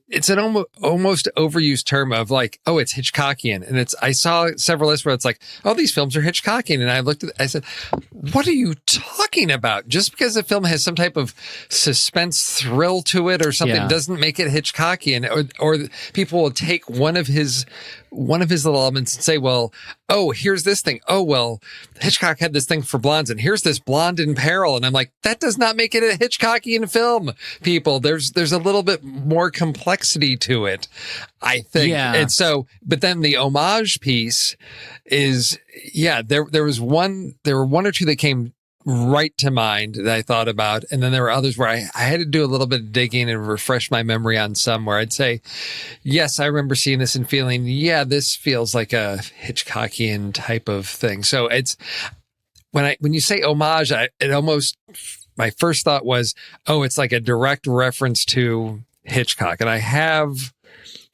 it's an almost overused term of like, oh, it's Hitchcockian. And I saw several lists where it's like, oh, these films are Hitchcockian. And I looked at it, I said, what are you talking about? Just because a film has some type of suspense thrill to it or something doesn't make it Hitchcockian. Or people will take one of his little elements and say, well, oh, here's this thing. Oh, well, Hitchcock had this thing for blondes, and here's this blonde in peril. And I'm like, that does not make it a Hitchcockian film, people. There's a little bit more complexity to it, I think. Yeah. And so, but then the homage piece is, there were one or two that came right to mind that I thought about. And then there were others where I had to do a little bit of digging and refresh my memory on some where I'd say, yes, I remember seeing this and feeling, yeah, this feels like a Hitchcockian type of thing. So it's when you say homage, my first thought was, oh, it's like a direct reference to Hitchcock. And I have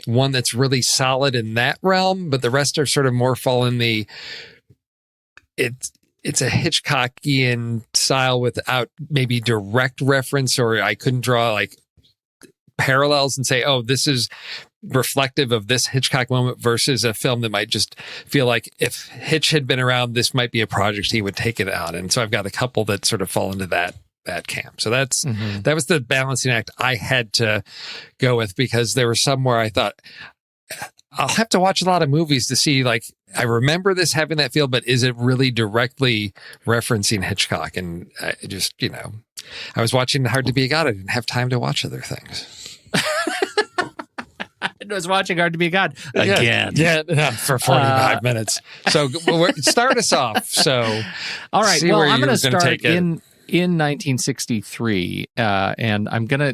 one that's really solid in that realm, but the rest are sort of more fall in the, it's a Hitchcockian style without maybe direct reference, or I couldn't draw like parallels and say, oh, this is reflective of this Hitchcock moment versus a film that might just feel like if Hitch had been around, this might be a project he would take it on. And so I've got a couple that sort of fall into that camp. So that was the balancing act I had to go with, because there were some where I thought, I'll have to watch a lot of movies to see, like, I remember this having that feel, but is it really directly referencing Hitchcock? And I just, I was watching Hard to Be a God. I didn't have time to watch other things. I was watching Hard to Be a God again. Yeah, for 45 minutes. So start us off. So, all right. Well, I'm going to start in 1963, and I'm gonna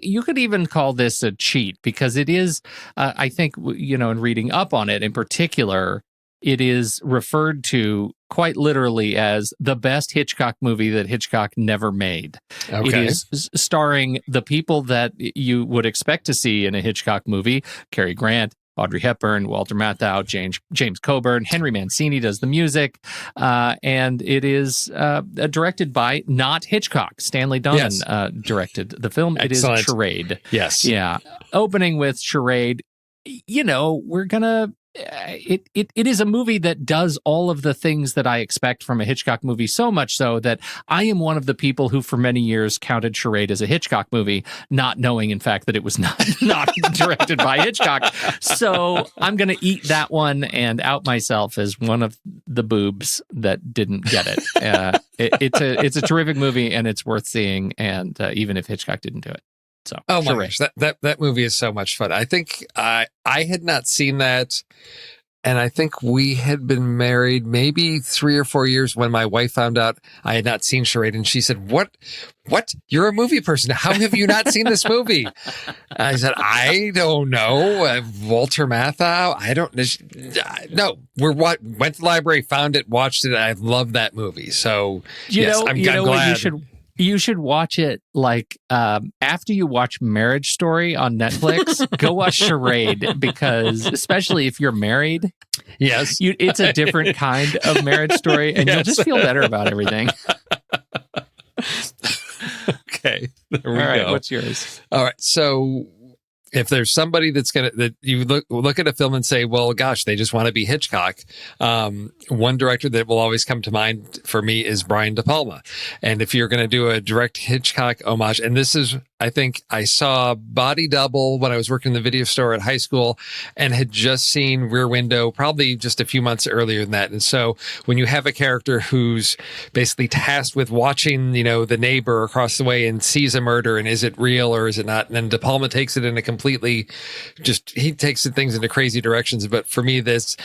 you could even call this a cheat, because it is. I think in reading up on it in particular, it is referred to quite literally as the best Hitchcock movie that Hitchcock never made. Okay. It is starring the people that you would expect to see in a Hitchcock movie: Cary Grant, Audrey Hepburn, Walter Matthau, James Coburn, Henry Mancini does the music, and it is directed by not Hitchcock. Stanley Donen directed the film. Excellent. It is Charade. Yes. Yeah. Opening with Charade, we're gonna. It is a movie that does all of the things that I expect from a Hitchcock movie, so much so that I am one of the people who for many years counted Charade as a Hitchcock movie, not knowing in fact that it was not directed by Hitchcock. So I'm going to eat that one and out myself as one of the boobs that didn't get it. It's a terrific movie, and it's worth seeing, and even if Hitchcock didn't do it. So, oh my gosh, that movie is so much fun. I think I had not seen that, and I think we had been married maybe 3 or 4 years when my wife found out I had not seen Charade, and she said, "What? You're a movie person. How have you not seen this movie?" I said, "I don't know. Walter Matthau. I don't know. Went to the library, found it, watched it. I love that movie. So I'm glad. You should watch it after you watch Marriage Story on Netflix. Go watch Charade, because especially if you're married, yes, it's a different kind of Marriage Story, and you'll just feel better about everything. Okay, there we go. All right, what's yours? All right, so if there's somebody that you look at a film and say, well, gosh, they just want to be Hitchcock. One director that will always come to mind for me is Brian De Palma. And if you're going to do a direct Hitchcock homage, and this is, I think I saw Body Double when I was working in the video store at high school and had just seen Rear Window probably just a few months earlier than that. And so when you have a character who's basically tasked with watching, the neighbor across the way and sees a murder, and is it real or is it not? And then De Palma takes it in a he takes things into crazy directions. But for me, this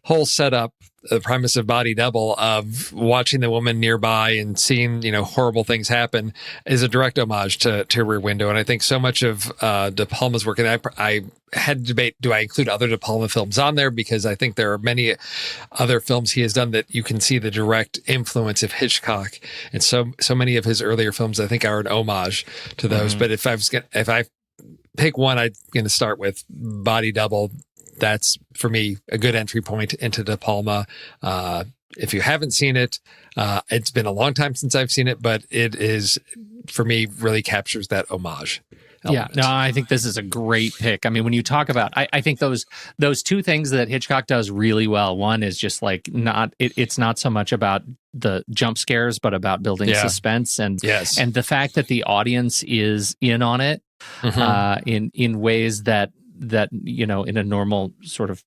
whole setup, the premise of Body Double, of watching the woman nearby and seeing, horrible things happen, is a direct homage to Rear Window. And I think so much of De Palma's work, and I had to debate, do I include other De Palma films on there? Because I think there are many other films he has done that you can see the direct influence of Hitchcock. And so many of his earlier films, I think, are an homage to those. Mm-hmm. But if I pick one, I'm going to start with Body Double. That's, for me, a good entry point into De Palma. If you haven't seen it, it's been a long time since I've seen it, but it is, for me, really captures that homage element. Yeah, no, I think this is a great pick. I mean, when you talk about, I think those two things that Hitchcock does really well. One is just it's not so much about the jump scares, but about building suspense, and the fact that the audience is in on it. Mm-hmm. In ways that in a normal sort of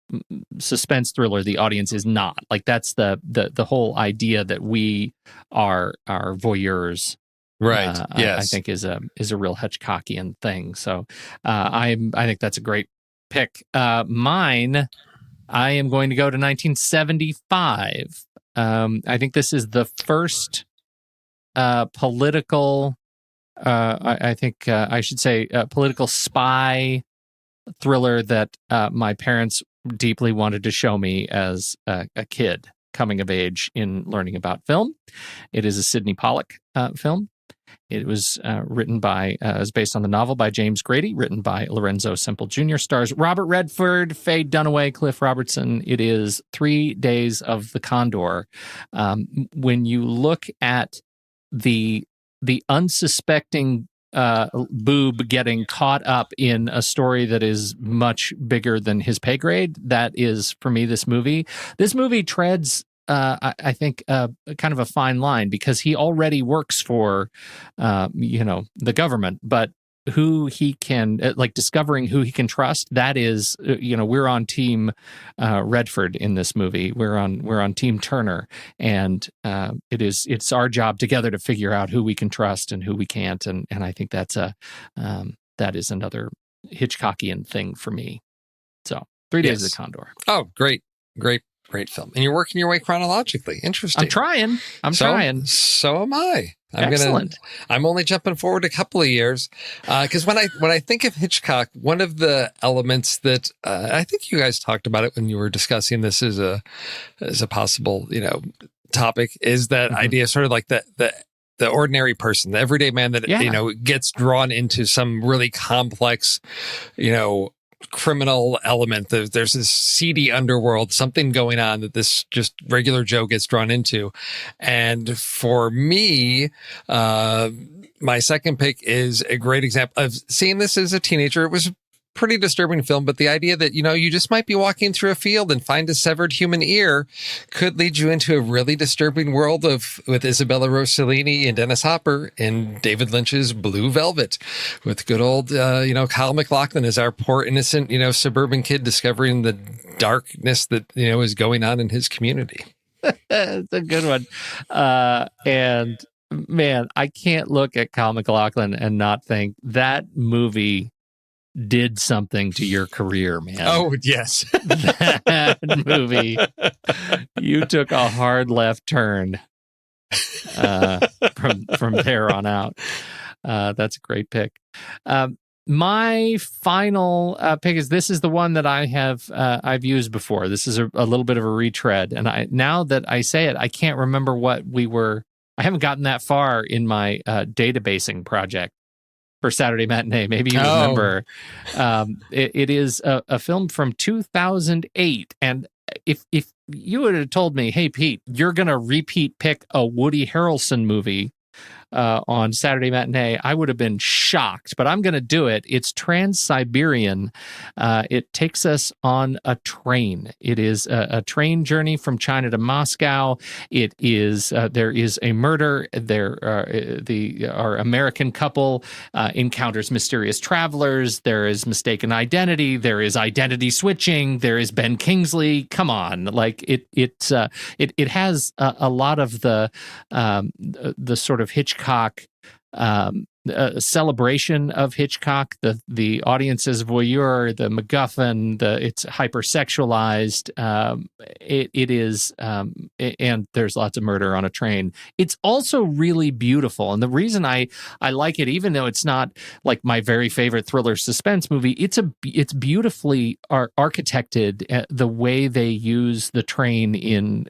suspense thriller the audience is not. Like, that's the whole idea that we are voyeurs, right? Yes, I think is a real Hitchcockian thing. So I think that's a great pick. Mine, I am going to go to 1975. I think this is the first political, I think I should say, political spy thriller that my parents deeply wanted to show me as a kid coming of age in learning about film. It is a Sidney Pollack film. It was written by, is based on the novel by James Grady, written by Lorenzo Semple Jr., stars Robert Redford, Faye Dunaway, Cliff Robertson. It is 3 Days of the Condor. When you look at the unsuspecting boob getting caught up in a story that is much bigger than his pay grade, that is, for me, this movie. This movie treads, I think, kind of a fine line, because he already works for, the government, but who he can, discovering who he can trust, that is, we're on team Redford in this movie. We're on team Turner, and it's our job together to figure out who we can trust and who we can't, and I think that is another Hitchcockian thing for me. So 3 Days of the Condor. Oh, great film. And you're working your way chronologically. Interesting. I'm trying. So am I. Excellent. I'm only jumping forward a couple of years, because when I think of Hitchcock, one of the elements that I think you guys talked about it when you were discussing this as a possible topic, is that idea, sort of like the ordinary person, the everyday man that gets drawn into some really complex criminal element. There's this seedy underworld, something going on that this just regular Joe gets drawn into. And for me, my second pick is a great example of seeing this as a teenager. It was a pretty disturbing film, but the idea that, you just might be walking through a field and find a severed human ear could lead you into a really disturbing world with Isabella Rossellini and Dennis Hopper in David Lynch's Blue Velvet, with good old, Kyle MacLachlan as our poor innocent, suburban kid discovering the darkness that, is going on in his community. It's a good one. And man, I can't look at Kyle MacLachlan and not think that movie did something to your career, man. Oh, yes. That movie, you took a hard left turn from there on out. That's a great pick. My final pick is, this is the one that I've used before. This is a little bit of a retread, and now that I say it, I can't remember what I haven't gotten that far in my databasing project for Saturday Matinee. Maybe you remember. It is a film from 2008. And if you would have told me, hey, Pete, you're going to repeat pick a Woody Harrelson movie on Saturday Matinee, I would have been shocked, but I'm going to do it. It's Trans-Siberian. It takes us on a train. It is a train journey from China to Moscow. It is there is a murder. Our American couple encounters mysterious travelers. There is mistaken identity. There is identity switching. There is Ben Kingsley. Come on, it has a lot of the sort of Hitchcock celebration of Hitchcock, the audience's voyeur, the MacGuffin, it's hypersexualized. It is, and there's lots of murder on a train. It's also really beautiful, and the reason I like it, even though it's not like my very favorite thriller suspense movie, it's beautifully architected, the way they use the train in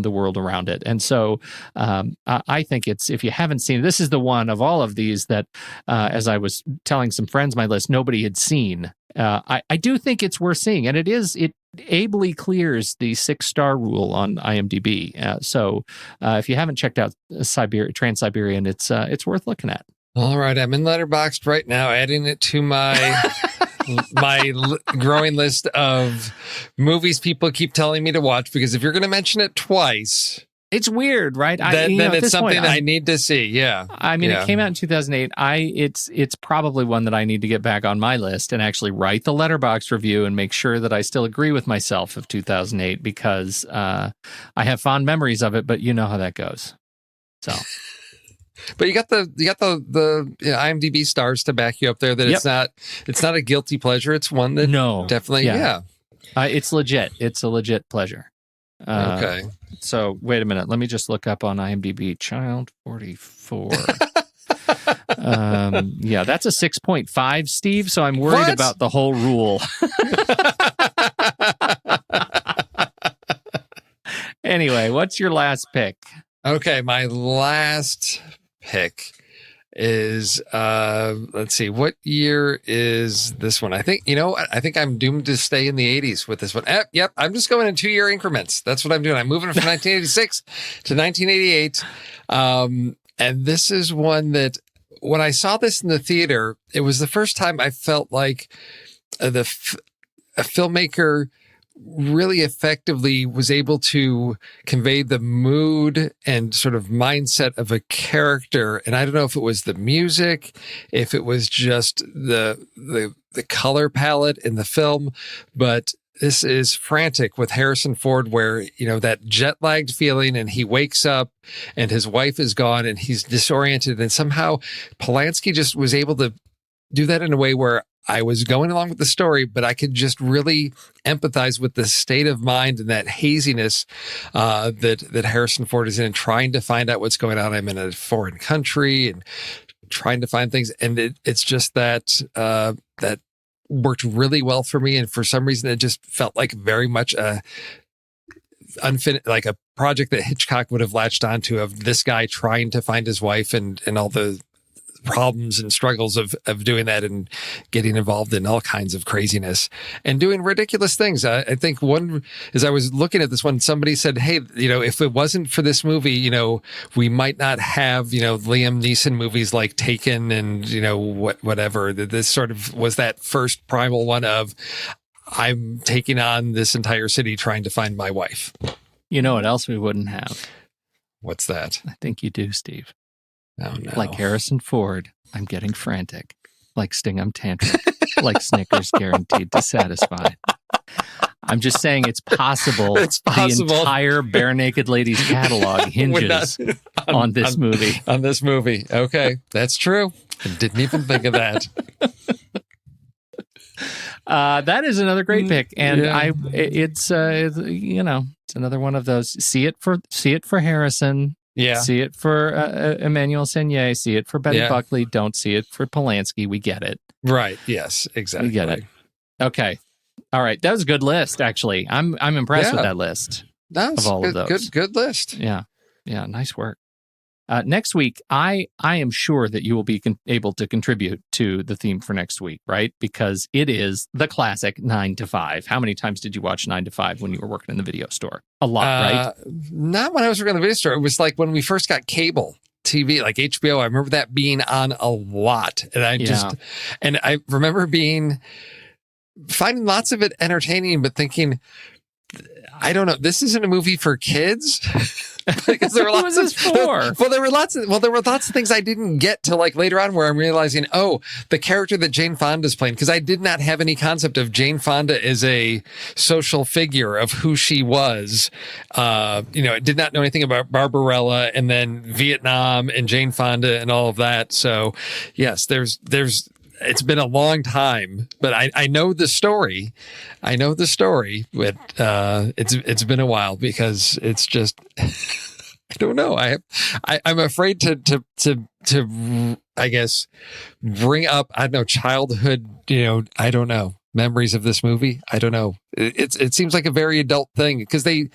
the world around it. And so I think if you haven't seen it, this is the one of all of these that, as I was telling some friends my list, nobody had seen. I do think it's worth seeing, and it ably clears the 6-star rule on IMDb. So if you haven't checked out Trans-Siberian, it's worth looking at. All right, I'm in Letterboxd right now, adding it to my growing list of movies people keep telling me to watch, because if you're going to mention it twice, it's weird, right? Then it's something I need to see. Yeah. I mean, It came out in 2008. It's probably one that I need to get back on my list and actually write the Letterboxd review and make sure that I still agree with myself of 2008, because I have fond memories of it, but you know how that goes. So. But you got the IMDb stars to back you up there that it's not a guilty pleasure. It's one that definitely, it's legit. It's a legit pleasure. Okay. So wait a minute. Let me just look up on IMDb. Child 44. Yeah, that's a 6.5, Steve. So I'm worried about the whole rule. Anyway, what's your last pick? Okay, my last pick is let's see, what year is this one? I think I'm doomed to stay in the 80s with this one. Yep, I'm just going in 2-year increments. That's what I'm doing. I'm moving from 1986 to 1988. And this is one that when I saw this in the theater, it was the first time I felt like a filmmaker really effectively was able to convey the mood and sort of mindset of a character. And I don't know if it was the music, if it was just the color palette in the film, but this is Frantic with Harrison Ford, where, that jet lagged feeling, and he wakes up and his wife is gone and he's disoriented. And somehow Polanski just was able to do that in a way where I was going along with the story, but I could just really empathize with the state of mind and that haziness that Harrison Ford is in, trying to find out what's going on. I'm in a foreign country and trying to find things, and it's just that that worked really well for me. And for some reason, it just felt like very much unfinished, like a project that Hitchcock would have latched onto, of this guy trying to find his wife and all the problems and struggles of doing that and getting involved in all kinds of craziness and doing ridiculous things. I think as I was looking at this one, somebody said, hey, if it wasn't for this movie, we might not have, Liam Neeson movies like Taken and, whatever. This sort of was that first primal one of, I'm taking on this entire city trying to find my wife. You know what else we wouldn't have? What's that? I think you do, Steve. Oh, no. Like Harrison Ford, I'm getting frantic. Like Sting, I'm tantric. Like Snickers, guaranteed to satisfy. I'm just saying it's possible. It's possible. The entire Bare Naked Ladies catalog hinges on this movie. On this movie. Okay, that's true. I didn't even think of that. That is another great pick, and Yeah. it's another one of those. See it for Harrison. Yeah. See it for Emmanuel Seigné. See it for Betty Buckley. Don't see it for Polanski. We get it. Right. Yes, exactly. We get it. Okay. All right. That was a good list, actually. I'm impressed with that list of all of those. Good list. Yeah. Yeah. Nice work. Next week, I am sure that you will be able to contribute to the theme for next week, right? Because it is the classic 9 to 5. How many times did you watch 9 to 5 when you were working in the video store? A lot, right? Not when I was working in the video store. It was like when we first got cable TV, like HBO. I remember that being on a lot. And I remember finding lots of it entertaining, but thinking, I don't know, this isn't a movie for kids. Because there were lots there were lots of things I didn't get till like later on, where I'm realizing, the character that Jane Fonda is playing, because I did not have any concept of Jane Fonda as a social figure of who she was. I did not know anything about Barbarella and then Vietnam and Jane Fonda and all of that. So yes, it's been a long time, but I know the story. I know the story, but it's been a while, because it's just I don't know. I'm afraid to I guess bring up, I don't know, childhood, I don't know, memories of this movie. I don't know. It seems like a very adult thing, because they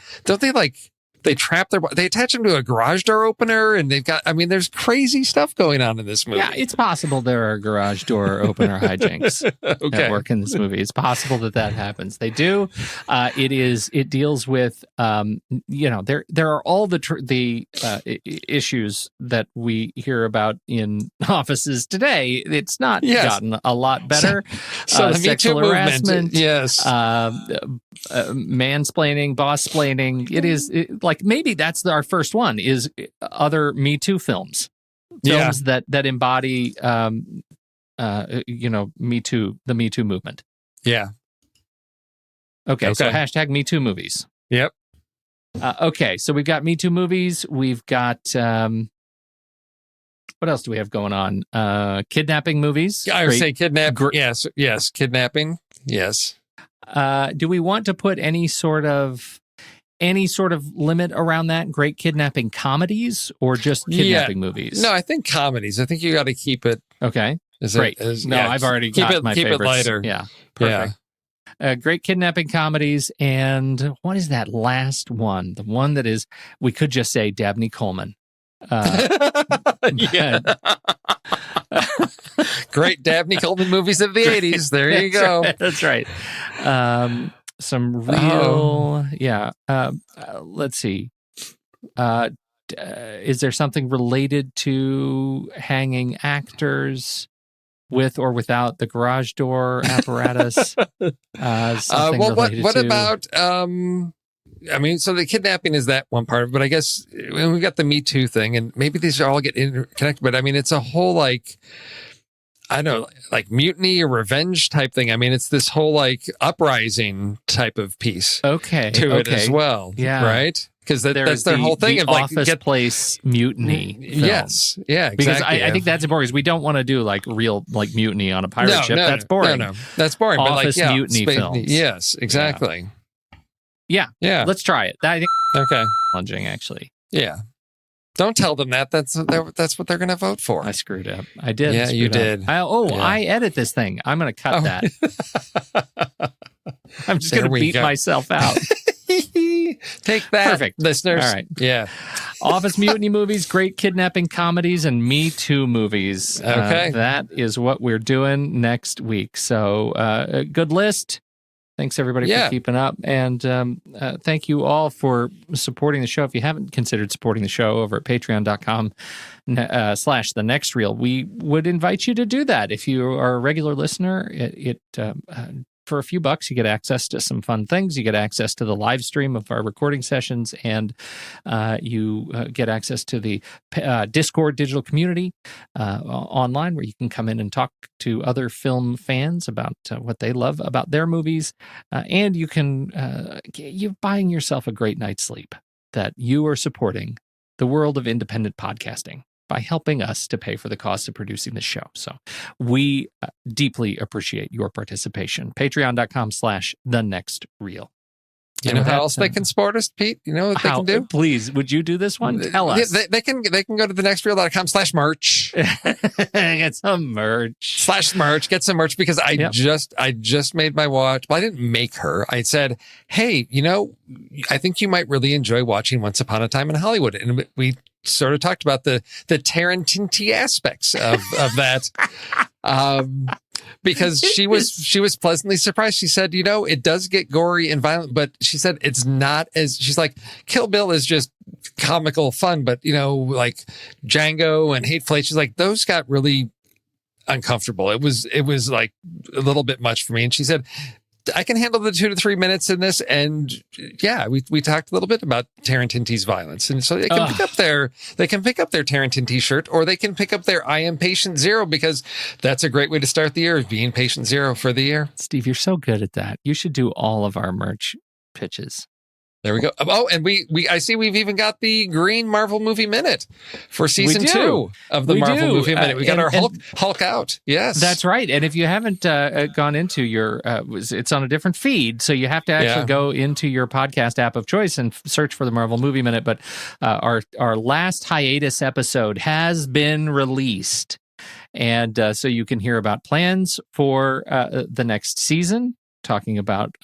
attach them to a garage door opener, and there's crazy stuff going on in this movie. Yeah, it's possible there are garage door opener hijinks that work in this movie. It's possible that happens. They do. It deals with, there are all the issues that we hear about in offices today. It's not gotten a lot better. So the sexual harassment, yes. Mansplaining, boss-splaining. It is like maybe that's our first one, is other Me Too films that embody Me Too, the Me Too movement. Yeah. Okay. So hashtag Me Too movies. Yep. Okay, so we've got Me Too movies. We've got what else do we have going on? Kidnapping movies. I would say kidnapping. Yes, kidnapping. Yes. Do we want to put any sort of any sort of limit around that? Great kidnapping comedies or just kidnapping movies? No, I think comedies. I think you got to keep it. Okay. Great. I've already got my favorites. Keep it lighter. Yeah. Perfect. Yeah. Great kidnapping comedies. And what is that last one? The one that is, we could just say Dabney Coleman. Great Dabney Coleman movies of the 80s. There you go. That's right. Some real, let's see. Is there something related to hanging actors with or without the garage door apparatus? What about? I mean, so the kidnapping is that one part of it, but I guess when we got the Me Too thing, and maybe these are all get interconnected, but I mean, it's a whole I don't know, like mutiny or revenge type thing. I mean, it's this whole uprising type of piece to it as well. Yeah. Right? Because that's their whole thing. The Office Place mutiny. Yes. Yeah, exactly. Because I think that's important because we don't want to do real mutiny on a pirate ship. That's boring. No. That's boring. Office mutiny films. Yes, exactly. Yeah. Let's try it. I think okay. Challenging, actually. Yeah. Don't tell them that. That's what they're going to vote for. I screwed up. I did. Yeah, you did. I edit this thing. I'm going to cut that. I'm just going to beat myself out. Take that, perfect, listeners. All right. Yeah. Office mutiny movies, great kidnapping comedies, and Me Too movies. Okay. That is what we're doing next week. So, a good list. Thanks, everybody, for keeping up. And thank you all for supporting the show. If you haven't considered supporting the show over at patreon.com/thenextreel, we would invite you to do that. If you are a regular listener, for a few bucks, you get access to some fun things. You get access to the live stream of our recording sessions, and you get access to the Discord digital community online, where you can come in and talk to other film fans about what they love about their movies. And you can, you're buying yourself a great night's sleep, that you are supporting the world of independent podcasting by helping us to pay for the cost of producing the show. So we deeply appreciate your participation. Patreon.com/thenextreel. You know how else they can support us, Pete? You know what they can do? Please, would you do this one? Tell us. They can go to thenextreel.com/merch. Get some merch. /merch. Get some merch because I just made my watch. Well, I didn't make her. I said, hey, I think you might really enjoy watching Once Upon a Time in Hollywood. And we sort of talked about the Tarantinti aspects of that. Because she was pleasantly surprised. She said, it does get gory and violent, but she said it's not she's like, Kill Bill is just comical fun, but like Django and Hateful Eight, she's like, those got really uncomfortable. It was like a little bit much for me. And she said, I can handle the 2 to 3 minutes in this. And we talked a little bit about Tarantinti's violence. And so they can pick up their Tarantinti shirt, or they can pick up their I Am Patient Zero, because that's a great way to start the year, being Patient Zero for the year. Steve, you're so good at that. You should do all of our merch pitches. There we go. Oh, and I see we've even got the Green Marvel Movie Minute for season 2 of the Marvel Movie Minute. We got our Hulk out. Yes. That's right. And if you haven't gone into your, it's on a different feed, so you have to actually go into your podcast app of choice and search for the Marvel Movie Minute. But our last hiatus episode has been released. And so you can hear about plans for the next season, talking about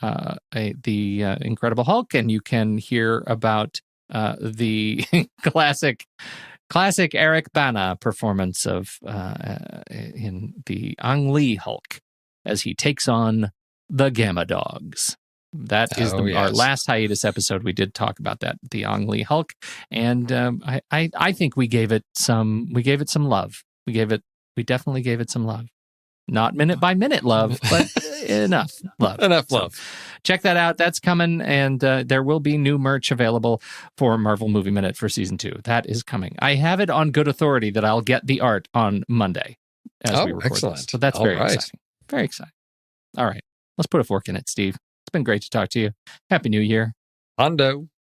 the Incredible Hulk, and you can hear about the classic Eric Bana performance of in the Ang Lee Hulk as he takes on the Gamma Dogs. That is our last hiatus episode. We did talk about that, the Ang Lee Hulk, and I think we gave it some love. We definitely gave it some love. Not minute by minute love, but enough love. Enough love. So check that out. That's coming, and there will be new merch available for Marvel Movie Minute for season 2. That is coming. I have it on good authority that I'll get the art on Monday as we record excellent. this. So that's very exciting. Very exciting. All right. Let's put a fork in it, Steve. It's been great to talk to you. Happy New Year. Hondo.